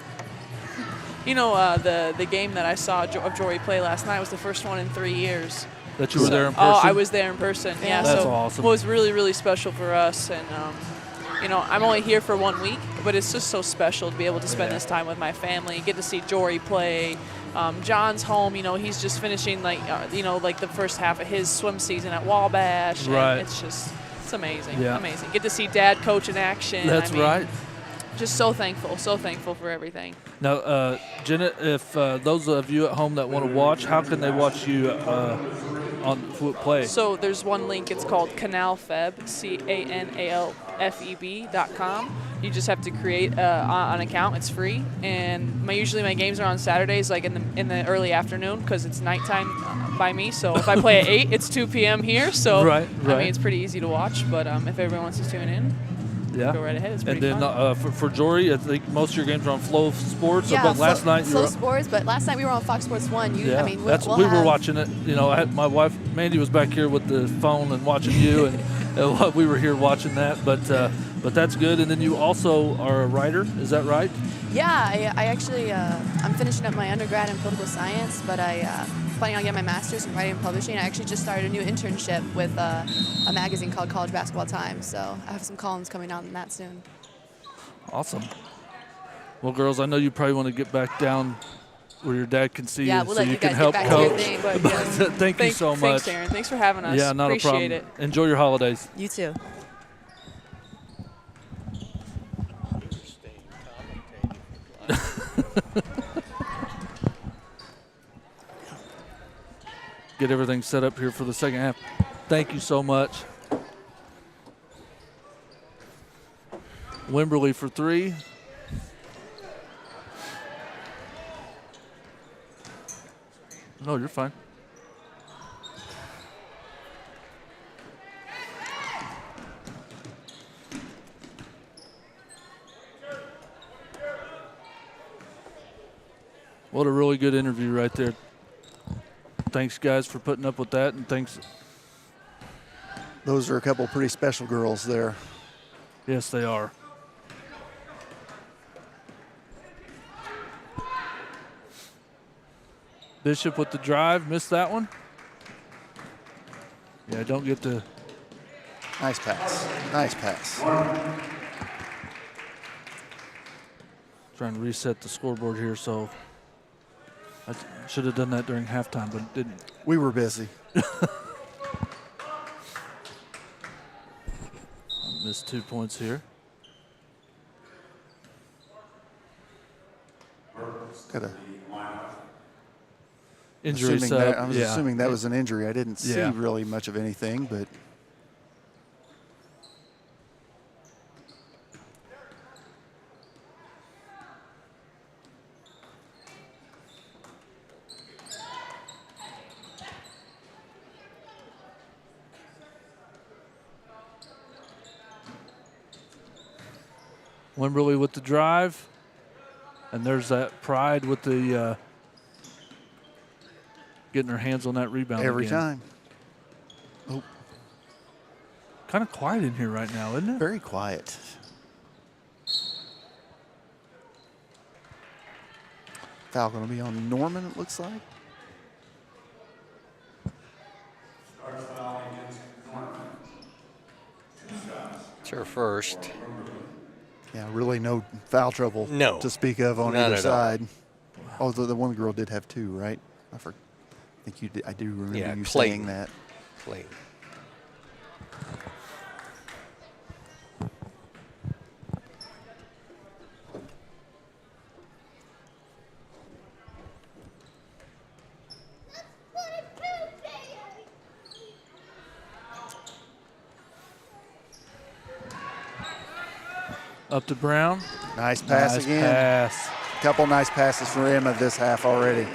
The game that I saw of Jory play last night was the first one in 3 years. That you were there in person? Oh, I was there in person. Yeah, that's so awesome. It was really, really special for us, and I'm only here for 1 week, but it's just so special to be able to spend this time with my family, get to see Jory play. John's home, he's just finishing like the first half of his swim season at Wabash. Right. And it's amazing. Yeah. Amazing. Get to see Dad coach in action. That's right. Just so thankful for everything. Now, Jenna, if those of you at home that want to watch, how can they watch you on play? So there's one link. It's called CanalFeb, CanalFeb.com. You just have to create an account. It's free, and usually my games are on Saturdays, like in the early afternoon, because it's nighttime by me. So if I play at 8, it's 2 p.m. here. So right. I mean, it's pretty easy to watch. But if everyone wants to tune in, go right ahead. It's pretty fun. And then for Jory, I think most of your games are on Flow Sports. Yeah, but last night Flow Sports. But last night we were on Fox Sports 1. we were watching it. My wife Mandy was back here with the phone and watching you, and we were here watching that. But that's good. And then you also are a writer. Is that right? Yeah, I actually I'm finishing up my undergrad in political science, but I planning on getting my master's in writing and publishing. I actually just started a new internship with a magazine called College Basketball Times, so I have some columns coming out in that soon. Awesome. Well, girls, I know you probably want to get back down where your dad can see you, we'll so let you you can guys help get back to your coach. thing. But, thank you so much. Thanks, Aaron. Thanks for having us. Yeah, not Appreciate a problem. it. Enjoy your holidays. You too. Get everything set up here for the second half. Thank you so much. Wimberly for 3. No, you're fine. What a really good interview right there. Thanks, guys, for putting up with that, and thanks. Those are a couple pretty special girls there. Yes, they are. Bishop with the drive, missed that one. Yeah, don't get to. Nice pass. Nice pass. Trying to reset the scoreboard here, so I should have done that during halftime, but didn't. We were busy. Missed 2 points here. Got a injury. I was assuming that was an injury. I didn't see Yeah. really much of anything, but Wimberly with the drive. And there's that Pride with the getting her hands on that rebound every again. time. Oh, Kind of quiet in here right now, isn't it? very quiet. Foul going to be on Norman, it looks like. It's her first. Yeah, really no foul trouble to speak of on either side. Although the one girl did have 2, right? I think you did. I do remember you saying that. Clayton. Up to Brown. Nice pass Nice again. pass. Couple nice passes for Emma this half already.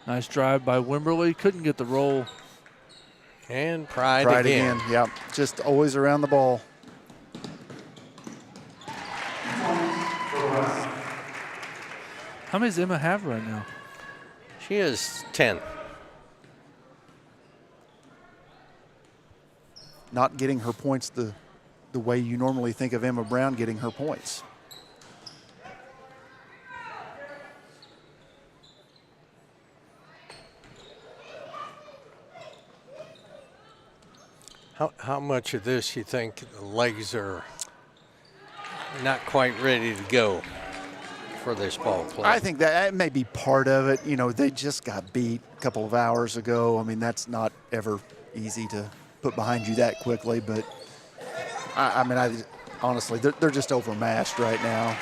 Nice drive by Wimberly. Couldn't get the roll. And Pride again. Yep, just always around the ball. How many does Emma have right now? She is 10. Not getting her points the way you normally think of Emma Brown getting her points. How much of this you think the legs are not quite ready to go for this ball play? I think that may be part of it. You know, they just got beat a couple of hours ago. I mean, that's not ever easy to put behind you that quickly. But, I honestly, they're just overmatched right now.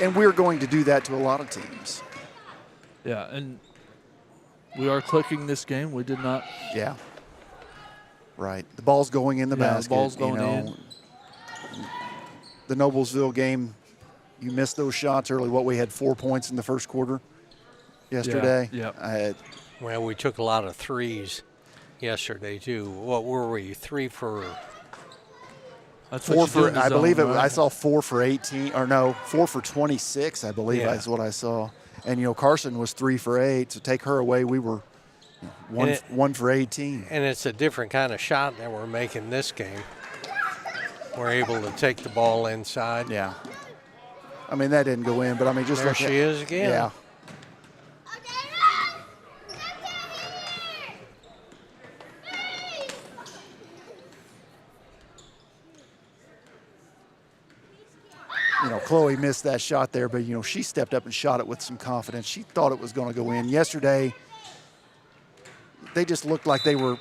And we're going to do that to a lot of teams. Yeah, and we are clicking this game. We did not. Yeah. Right. The ball's going in the basket. The ball's going in. The Noblesville game, you missed those shots early. We had 4 points in the first quarter yesterday. Yeah. Well, we took a lot of threes yesterday, too. What were we? 3 for? That's 4 for, I believe right? I saw 4 for 18, or no, 4 for 26, I believe is what I saw. And, Carson was 3 for 8, so take her away, we were one for 18. And it's a different kind of shot that we're making this game. We're able to take the ball inside. Yeah. I mean, that didn't go in, but just there she is again. Yeah. Chloe missed that shot there, but, she stepped up and shot it with some confidence. She thought it was going to go in. Yesterday, they just looked like they were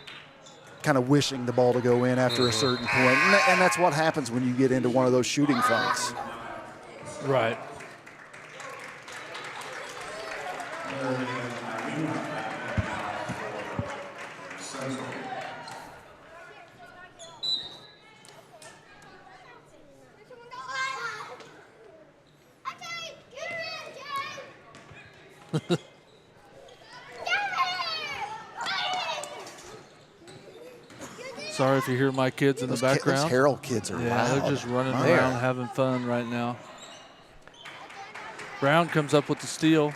kind of wishing the ball to go in after a certain point. And that's what happens when you get into one of those shooting funks. Right. Sorry if you hear my kids in the background. Those Harrell kids are loud. They're just running around having fun right now. Brown comes up with the steal.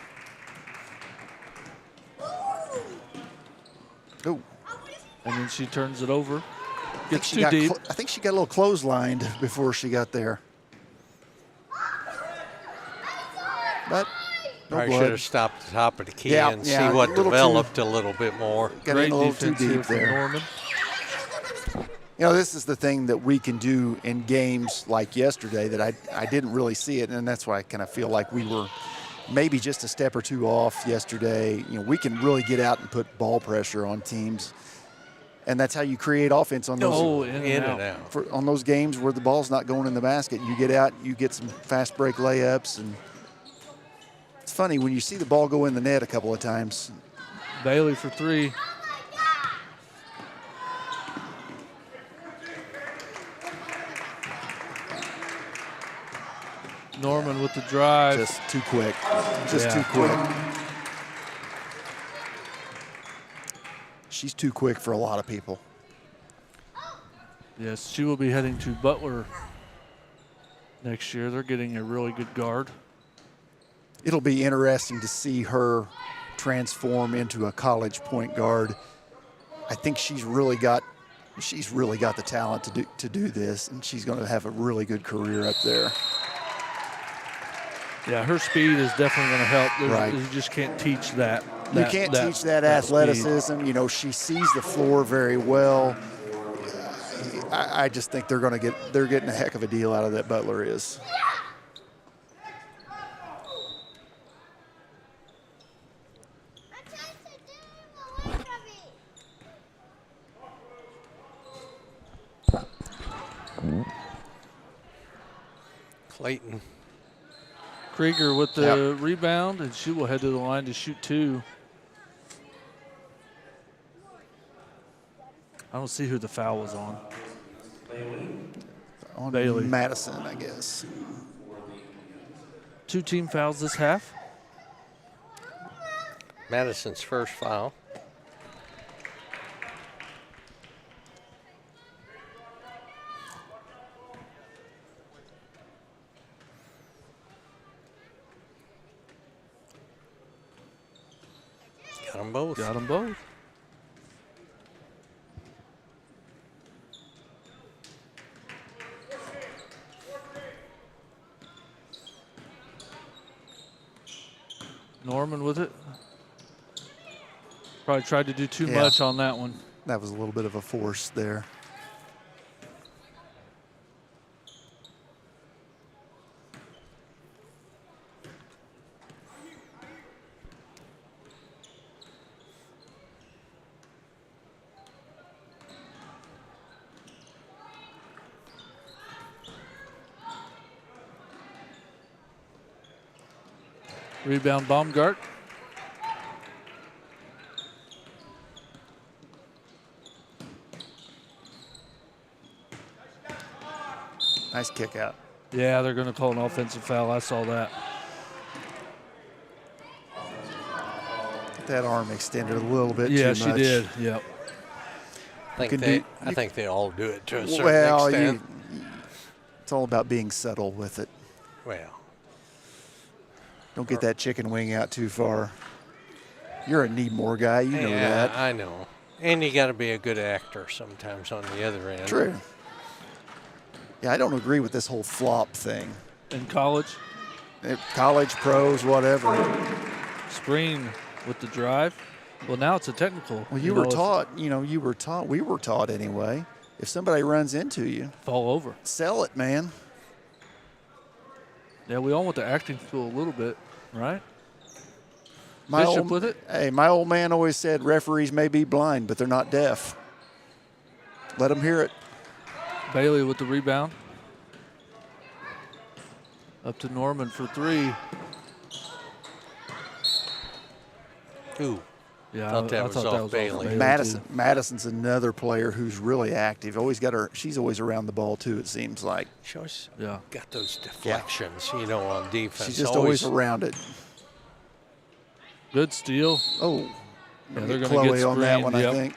Oh. And then she turns it over. Gets too deep. I think she got a little clotheslined before she got there. But no Probably blood. should have stopped at the top of the key Yeah, and yeah, see what a little developed a little bit more. Got Great in a little too defense here deep from there. Norman. You know, this is the thing that we can do in games like yesterday that I didn't really see it, and that's why I kind of feel like we were maybe just a step or two off yesterday. You know, we can really get out and put ball pressure on teams, and that's how you create offense on those in and out. on those games where the ball's not going in the basket. You get out, you get some fast break layups, and it's funny when you see the ball go in the net a couple of times. Bailey for 3. Norman with the drive. Just too quick. Just too quick. She's too quick for a lot of people. Yes, she will be heading to Butler next year. They're getting a really good guard. It'll be interesting to see her transform into a college point guard. I think she's really got the talent to do this, and she's going to have a really good career up there. Yeah, her speed is definitely going to help. Right. You just can't teach that. You can't teach that athleticism. Speed. You know, she sees the floor very well. I just think they're getting a heck of a deal out of that. Butler is. Clayton. Krieger with the rebound, and she will head to the line to shoot 2. I don't see who the foul was on. On Bailey. Madison, I guess. 2 team fouls this half. Madison's first foul. Got them both. Got them both. Norman with it. Probably tried to do too much on that one. That was a little bit of a force there. Rebound Baumgart. Nice kick out. Yeah, they're going to call an offensive foul. I saw that. That arm extended a little bit too Yeah, much. she did. Yep. I think they all do it to a certain extent. It's all about being subtle with it. Well, don't get that chicken wing out too far. You're a need more guy. You know that. I know. And you got to be a good actor sometimes on the other end. True. Yeah, I don't agree with this whole flop thing. In college? College, pros, whatever. Spreen with the drive. Well, now it's a technical. Well, we were taught anyway. If somebody runs into you, fall over. Sell it, man. Yeah, we all went to acting school a little bit, right? Bishop with it? Hey, my old man always said referees may be blind, but they're not deaf. Let them hear it. Bailey with the rebound. Up to Norman for 3. Ooh. Yeah, I thought that was off Bailey. Madison's another player who's really active. She's always around the ball too. It seems like. She always got those deflections, on defense. She's just always around it. Good steal. Oh, yeah, they're going to Chloe get on that one, I think.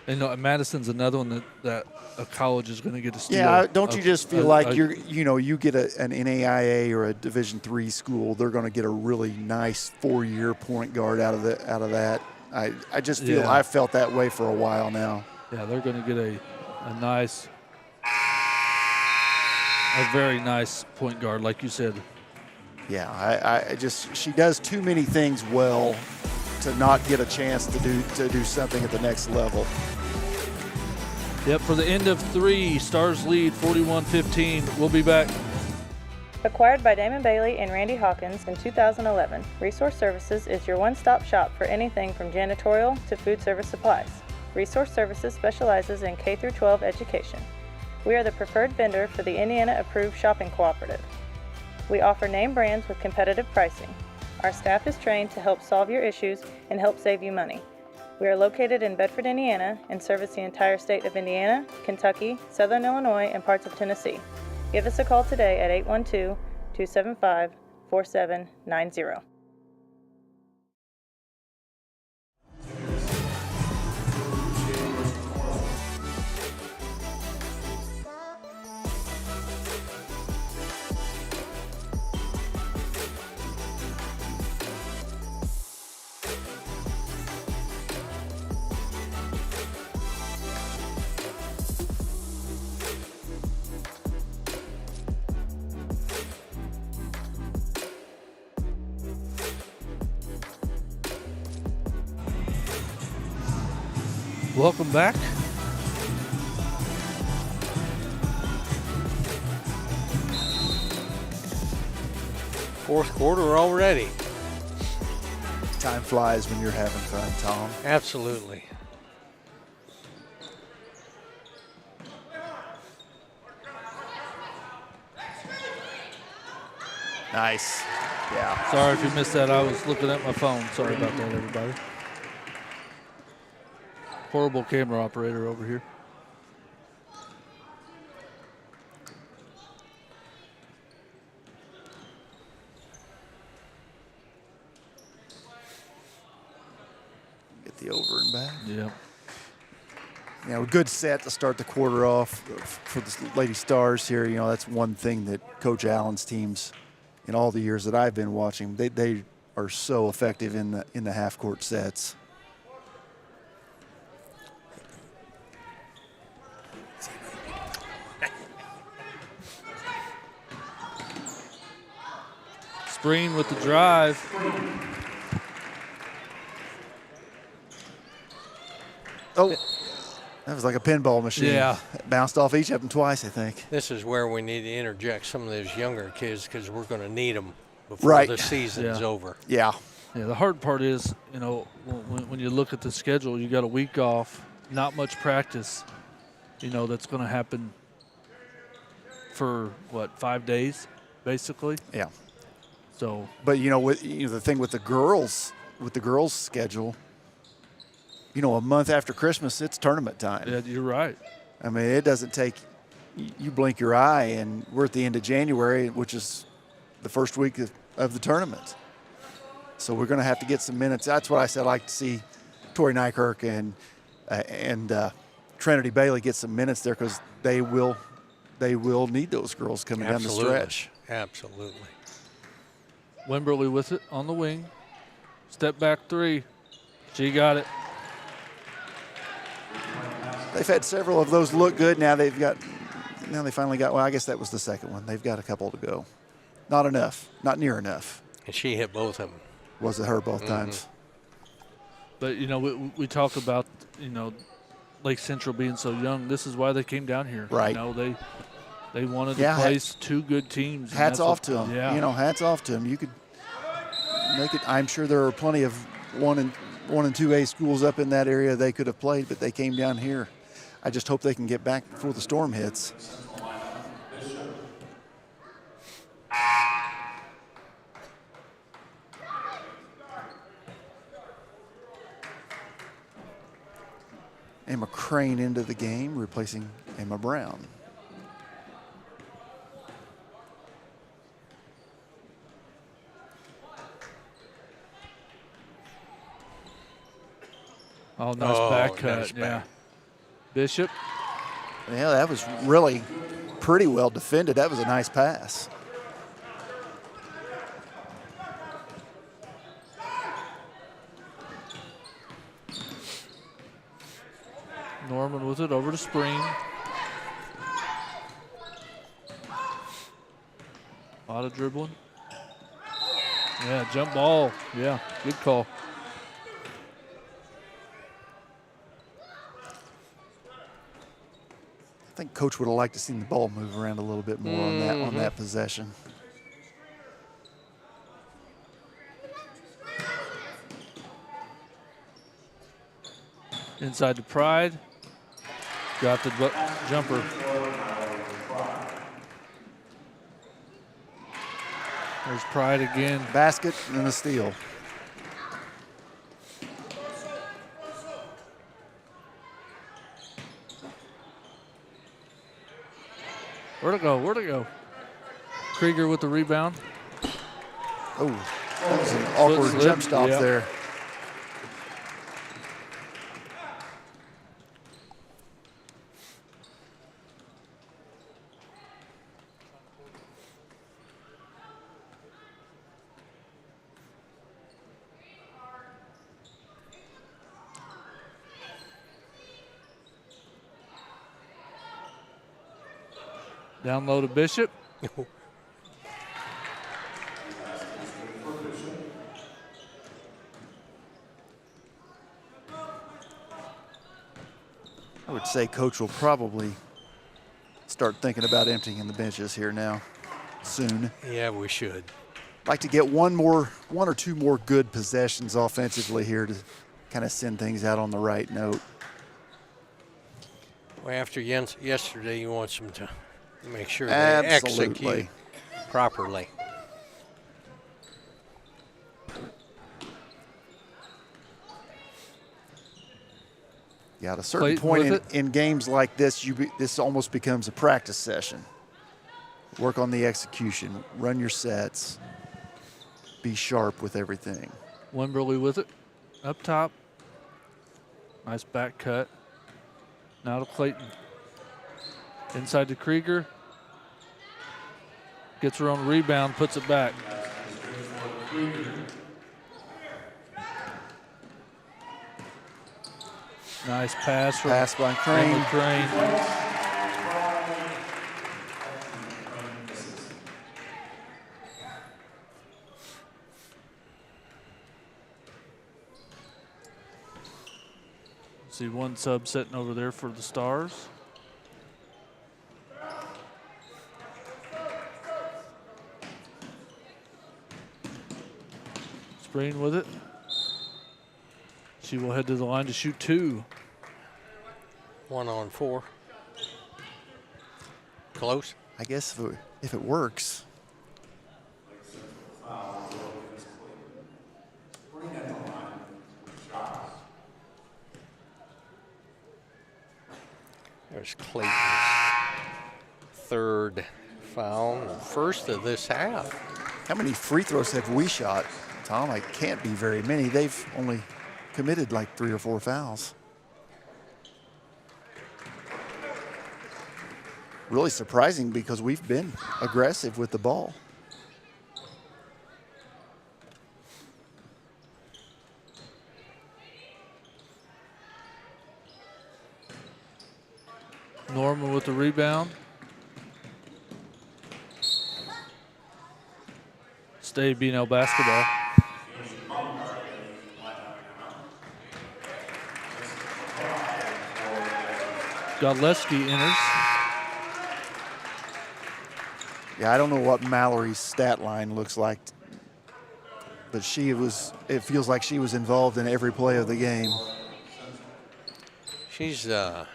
And Madison's another one that a college is going to get a steal. Yeah, don't you just feel like you get an NAIA or a Division III school, they're going to get a really nice 4-year point guard out of that. I just feel I felt that way for a while now. Yeah, they're going to get a very nice point guard, like you said. Yeah, she does too many things well to not get a chance to do something at the next level. Yep, for the end of 3, Stars lead 41-15. We'll be back. Acquired by Damon Bailey and Randy Hawkins in 2011, Resource Services is your one-stop shop for anything from janitorial to food service supplies. Resource Services specializes in K-12 education. We are the preferred vendor for the Indiana-approved shopping cooperative. We offer name brands with competitive pricing. Our staff is trained to help solve your issues and help save you money. We are located in Bedford, Indiana, and service the entire state of Indiana, Kentucky, Southern Illinois, and parts of Tennessee. Give us a call today at 812-275-4790. Welcome back. Fourth quarter already. Time flies when you're having fun, Tom. Absolutely. Nice. Yeah. Sorry if you missed that. I was looking at my phone. Sorry about that, everybody. Horrible camera operator over here. Get the over and back. Yeah. You know, a good set to start the quarter off for the Lady Stars here. You know, that's one thing that Coach Allen's teams, in all the years that I've been watching, they are so effective in the half-court sets. Spreen with the drive. Oh, that was like a pinball machine. Yeah. It bounced off each of them twice, I think. This is where we need to interject some of those younger kids because we're going to need them before the season's over. Yeah. Yeah, the hard part is, you know, when you look at the schedule, you got a week off, not much practice. You know, that's going to happen for, 5 days, basically? Yeah. So, but the thing with the girls schedule, a month after Christmas, it's tournament time. Yeah, you're right. I mean, it doesn't take, you blink your eye and we're at the end of January, which is the first week of the tournament. So we're going to have to get some minutes. That's what I said. I'd like to see Tori Nykirk and Trinity Bailey get some minutes there because they will need those girls coming down the stretch. Absolutely. Wimberly with it on the wing. Step back 3. She got it. They've had several of those look good. Now they finally got, well, I guess that was the second one. They've got a couple to go. Not enough. Not near enough. And she hit both of them. Was it her both times? But, we talk about, Lake Central being so young. This is why they came down here. Right. They wanted to place 2 good teams. Hats off to them. Yeah. Hats off to them. You could make it. I'm sure there are plenty of 1 and 2A schools up in that area they could have played, but they came down here. I just hope they can get back before the storm hits. Emma Crane into the game, replacing Emma Brown. Oh, nice back cut. Nice back. Bishop. Yeah, that was really pretty well defended. That was a nice pass. Norman with it over to Spreen. A lot of dribbling. Yeah, jump ball. Yeah, good call. I think Coach would have liked to see the ball move around a little bit more on that possession. Inside to Pride. Got the jumper. There's Pride again. Basket and a steal. Where'd it go? Where'd it go? Krieger with the rebound. Oh, that was an awkward jump stop there. Down low to Bishop. I would say Coach will probably start thinking about emptying the benches here now soon. Yeah, we should. Like to get one or two more good possessions offensively here to kind of send things out on the right note. Well, after yesterday, you want them to make sure they Absolutely. execute properly. Yeah, at a certain point in games like this, this almost becomes a practice session. Work on the execution, run your sets, be sharp with everything. Wimberly with it, up top. Nice back cut. Now to Clayton. Inside to Krieger. Gets her own rebound, puts it back. Nice pass. Pass by Crane. See one sub sitting over there for the Stars. Spreen with it. She will head to the line to shoot two. 1-on-4. Close. I guess if it works. There's Clayton's third foul, first of this half. How many free throws have we shot, Tom? It can't be very many. They've only committed like 3 or 4 fouls. Really surprising because we've been aggressive with the ball. Norman with the rebound. Stay BNL basketball. Godleski enters. Yeah, I don't know what Mallory's stat line looks like, but it feels like she was involved in every play of the game. She's, I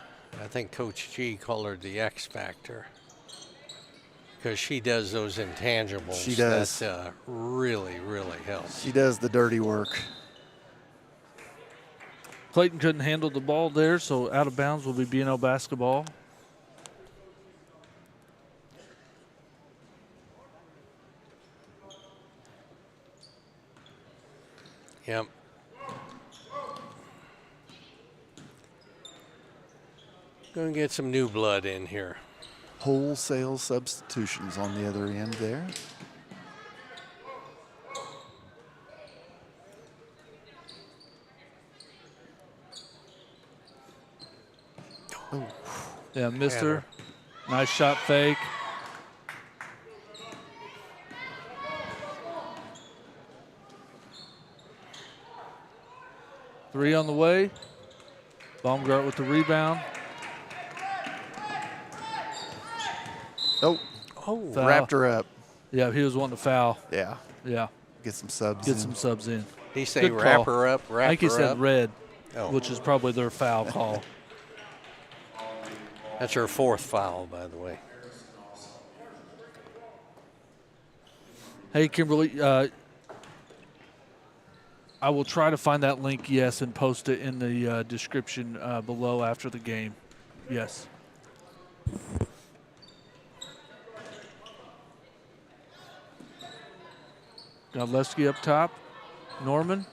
think Coach G called her the X Factor because she does those intangibles. She does. That really, really helps. She does the dirty work. Clayton couldn't handle the ball there, so out of bounds will be BNL basketball. Yep. Going to get some new blood in here. Wholesale substitutions on the other end there. Oh. Yeah, missed her. Nice shot fake. Three on the way. Baumgart with the rebound. Oh, foul. Wrapped her up. Yeah, he was wanting to foul. Yeah. Yeah. Get some subs Get in. some subs in. He say Good wrap call. her up, wrap her up? I think he said red, Oh. which is probably their foul call. That's her fourth foul, by the way. Hey, Kimberly, I will try to find that link, yes, and post it in the description below after the game. Yes. Godleski up top. Norman.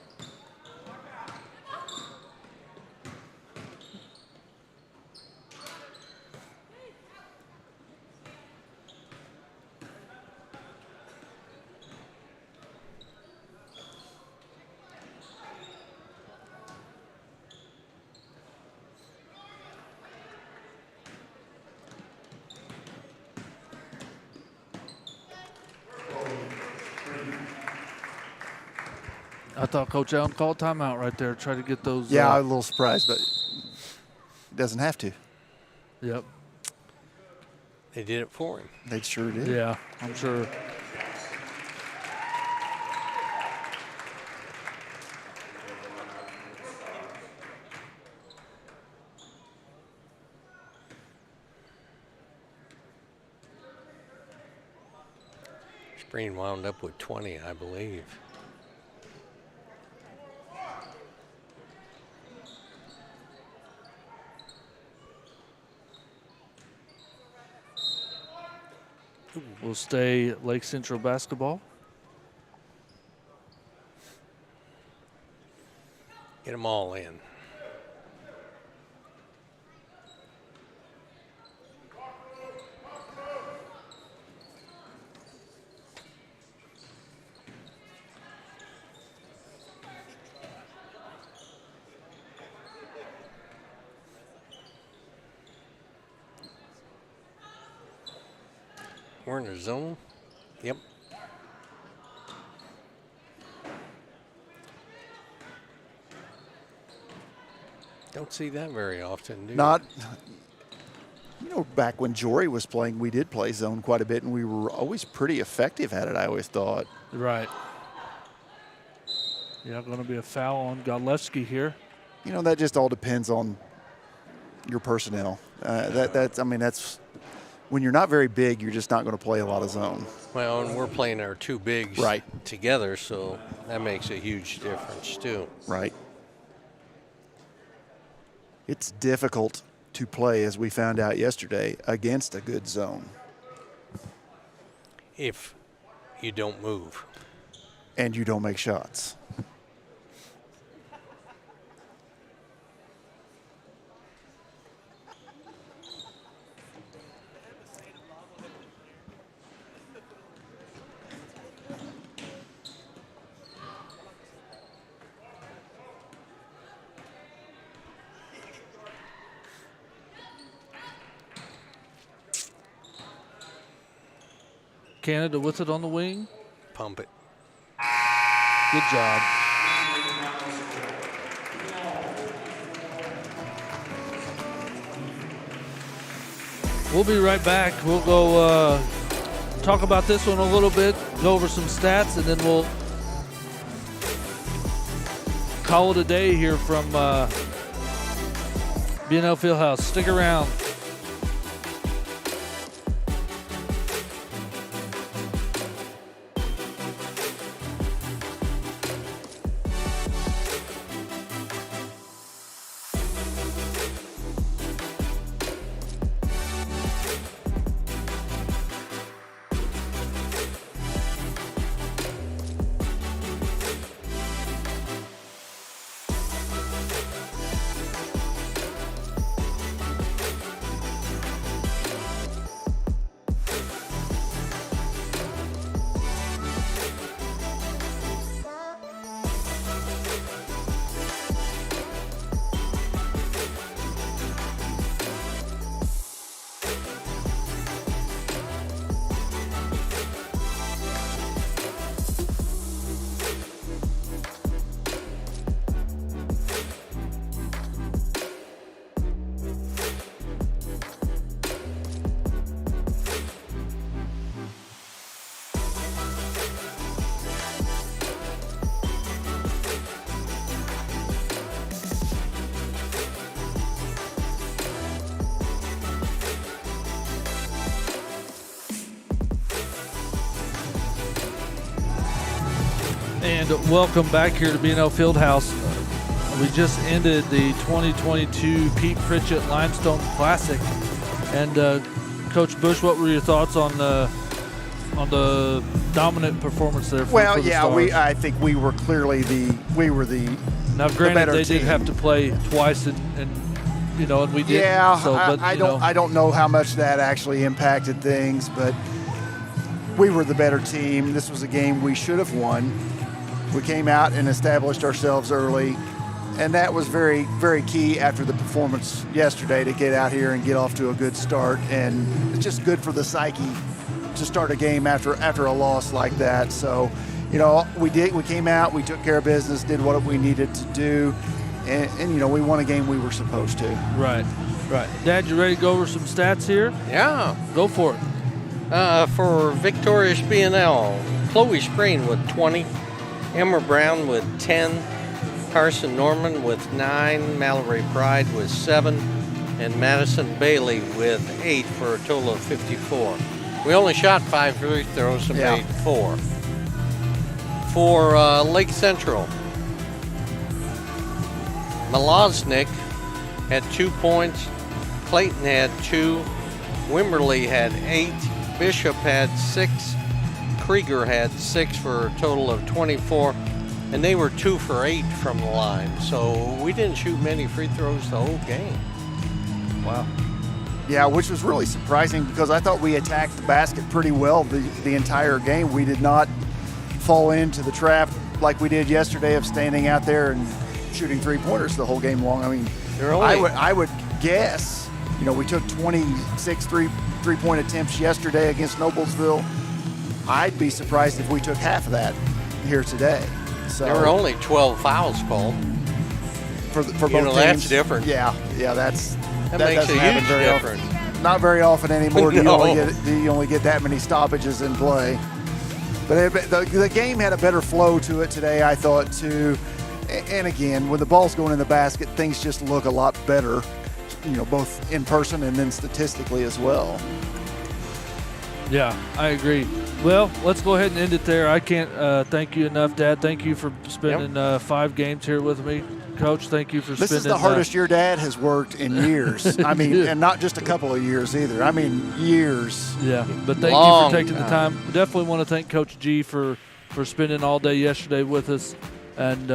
I thought Coach Allen called timeout right there. Try to get those. Yeah, I was a little surprised, but he doesn't have to. Yep. They did it for him. They sure did. Yeah, I'm sure. Spring wound up with 20, I believe. We'll stay Lake Central basketball. Get them all in. We're in the zone. Yep. Don't see that very often, do you? Not, you know, back when Jory was playing, we did play zone quite a bit, and we were always pretty effective at it, I always thought. Right. Yeah, going to be a foul on Godleski here. You know, that just all depends on your personnel. That's when you're not very big, you're just not going to play a lot of zone. Well, and we're playing our two bigs together, so that makes a huge difference too. Right. It's difficult to play, as we found out yesterday, against a good zone. If you don't move. And you don't make shots. Canada with it on the wing. Pump it. Good job. We'll be right back. We'll go talk about this one a little bit, go over some stats, and then we'll call it a day here from BNL Fieldhouse. Stick around. And welcome back here to BNL Fieldhouse. We just ended the 2022 Pete Pritchett Limestone Classic. And Coach Bush, what were your thoughts on the dominant performance there? For the Stars? I think we were clearly the Now, granted, they did have to play twice, and we did. Yeah, so, but, I don't know how much that actually impacted things, but we were the better team. This was a game we should have won. We came out and established ourselves early, and that was very, very key after the performance yesterday to get out here and get off to a good start. And it's just good for the psyche to start a game after a loss like that. So, we came out, we took care of business, did what we needed to do, and we won a game we were supposed to. Right. Dad, you ready to go over some stats here? Yeah. Go for it. For victorious BNL, Chloe Spreen with 20, Emma Brown with 10, Carson Norman with 9, Mallory Pride with 7, and Madison Bailey with 8 for a total of 54. We only shot 5 free throws and made 4. For Lake Central, Malosnik had 2 points, Clayton had 2, Wimberley had 8, Bishop had 6, Krieger had 6 for a total of 24, and they were 2 for 8 from the line. So we didn't shoot many free throws the whole game. Wow. Yeah, which was really surprising because I thought we attacked the basket pretty well the entire game. We did not fall into the trap like we did yesterday of standing out there and shooting three-pointers the whole game long. I mean, I would guess, we took 26 three-point attempts yesterday against Noblesville. I'd be surprised if we took half of that here today. So there were only 12 fouls called. For both teams. That's different. Yeah, that makes a huge difference. Not very often anymore. No. Do you only get that many stoppages in play? But the game had a better flow to it today, I thought, too. And again, when the ball's going in the basket, things just look a lot better, both in person and then statistically as well. Yeah, I agree. Well, let's go ahead and end it there. I can't thank you enough, Dad. Thank you for spending 5 games here with me. Coach, thank you for spending. This is the hardest your dad has worked in years. I mean, and not just a couple of years either. I mean, years. Yeah, but thank you for taking the time. We definitely want to thank Coach G for spending all day yesterday with us. And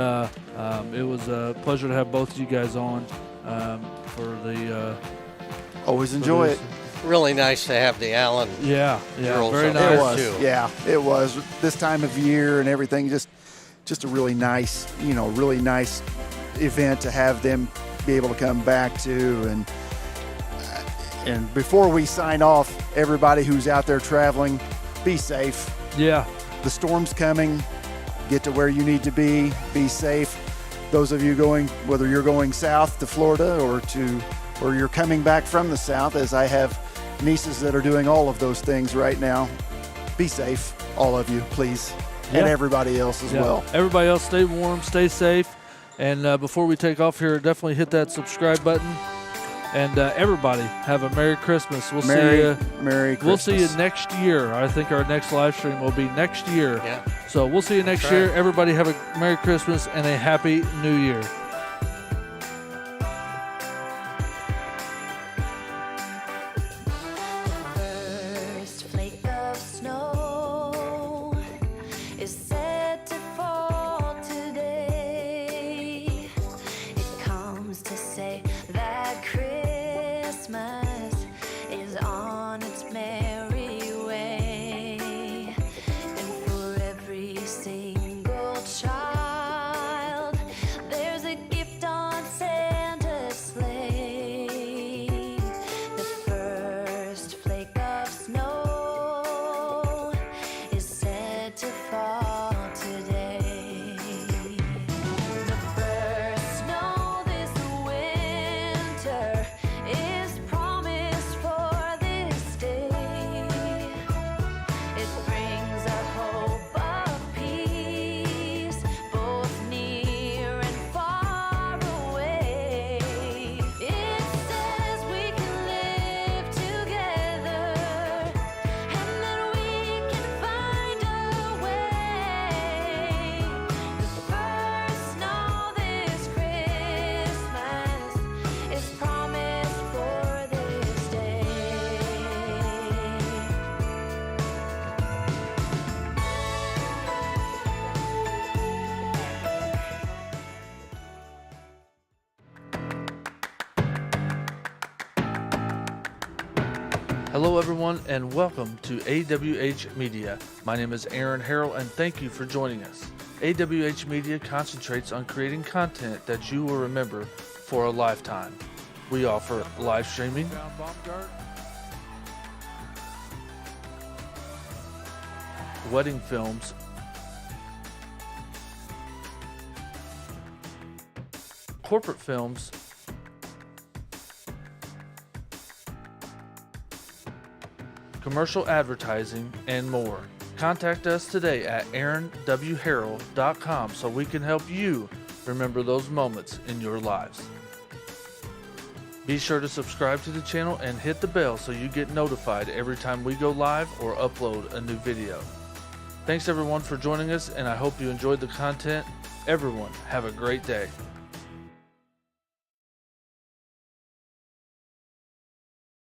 it was a pleasure to have both of you guys on for the. Always enjoy it. Really nice to have the Allen. Yeah, girls very up nice. there It was. too. Yeah, it was. This time of year and everything, just a really nice, really nice event to have them be able to come back to. And before we sign off, everybody who's out there traveling, be safe. Yeah. The storm's coming. Get to where you need to be. Be safe. Those of you going, whether you're going south to Florida or you're coming back from the south, as I have nieces that are doing all of those things right now, be safe, all of you, please, and everybody else as well. Everybody else, stay warm, stay safe, and before we take off here, definitely hit that subscribe button. And everybody, have a Merry Christmas. We'll see you. Merry Christmas. We'll see you next year. I think our next live stream will be next year. Yeah. So we'll see you next year. Everybody have a Merry Christmas and a Happy New Year. First flake of snow is set to fall today. It comes to say that Christmas is on its merry way. And for every single child, there's a Hello, everyone, and welcome to AWH Media. My name is Aaron Harrell, and thank you for joining us. AWH Media concentrates on creating content that you will remember for a lifetime. We offer live streaming, wedding films, corporate films, commercial advertising, and more. Contact us today at aaronwharrell.com so we can help you remember those moments in your lives. Be sure to subscribe to the channel and hit the bell so you get notified every time we go live or upload a new video. Thanks everyone for joining us, and I hope you enjoyed the content. Everyone, have a great day.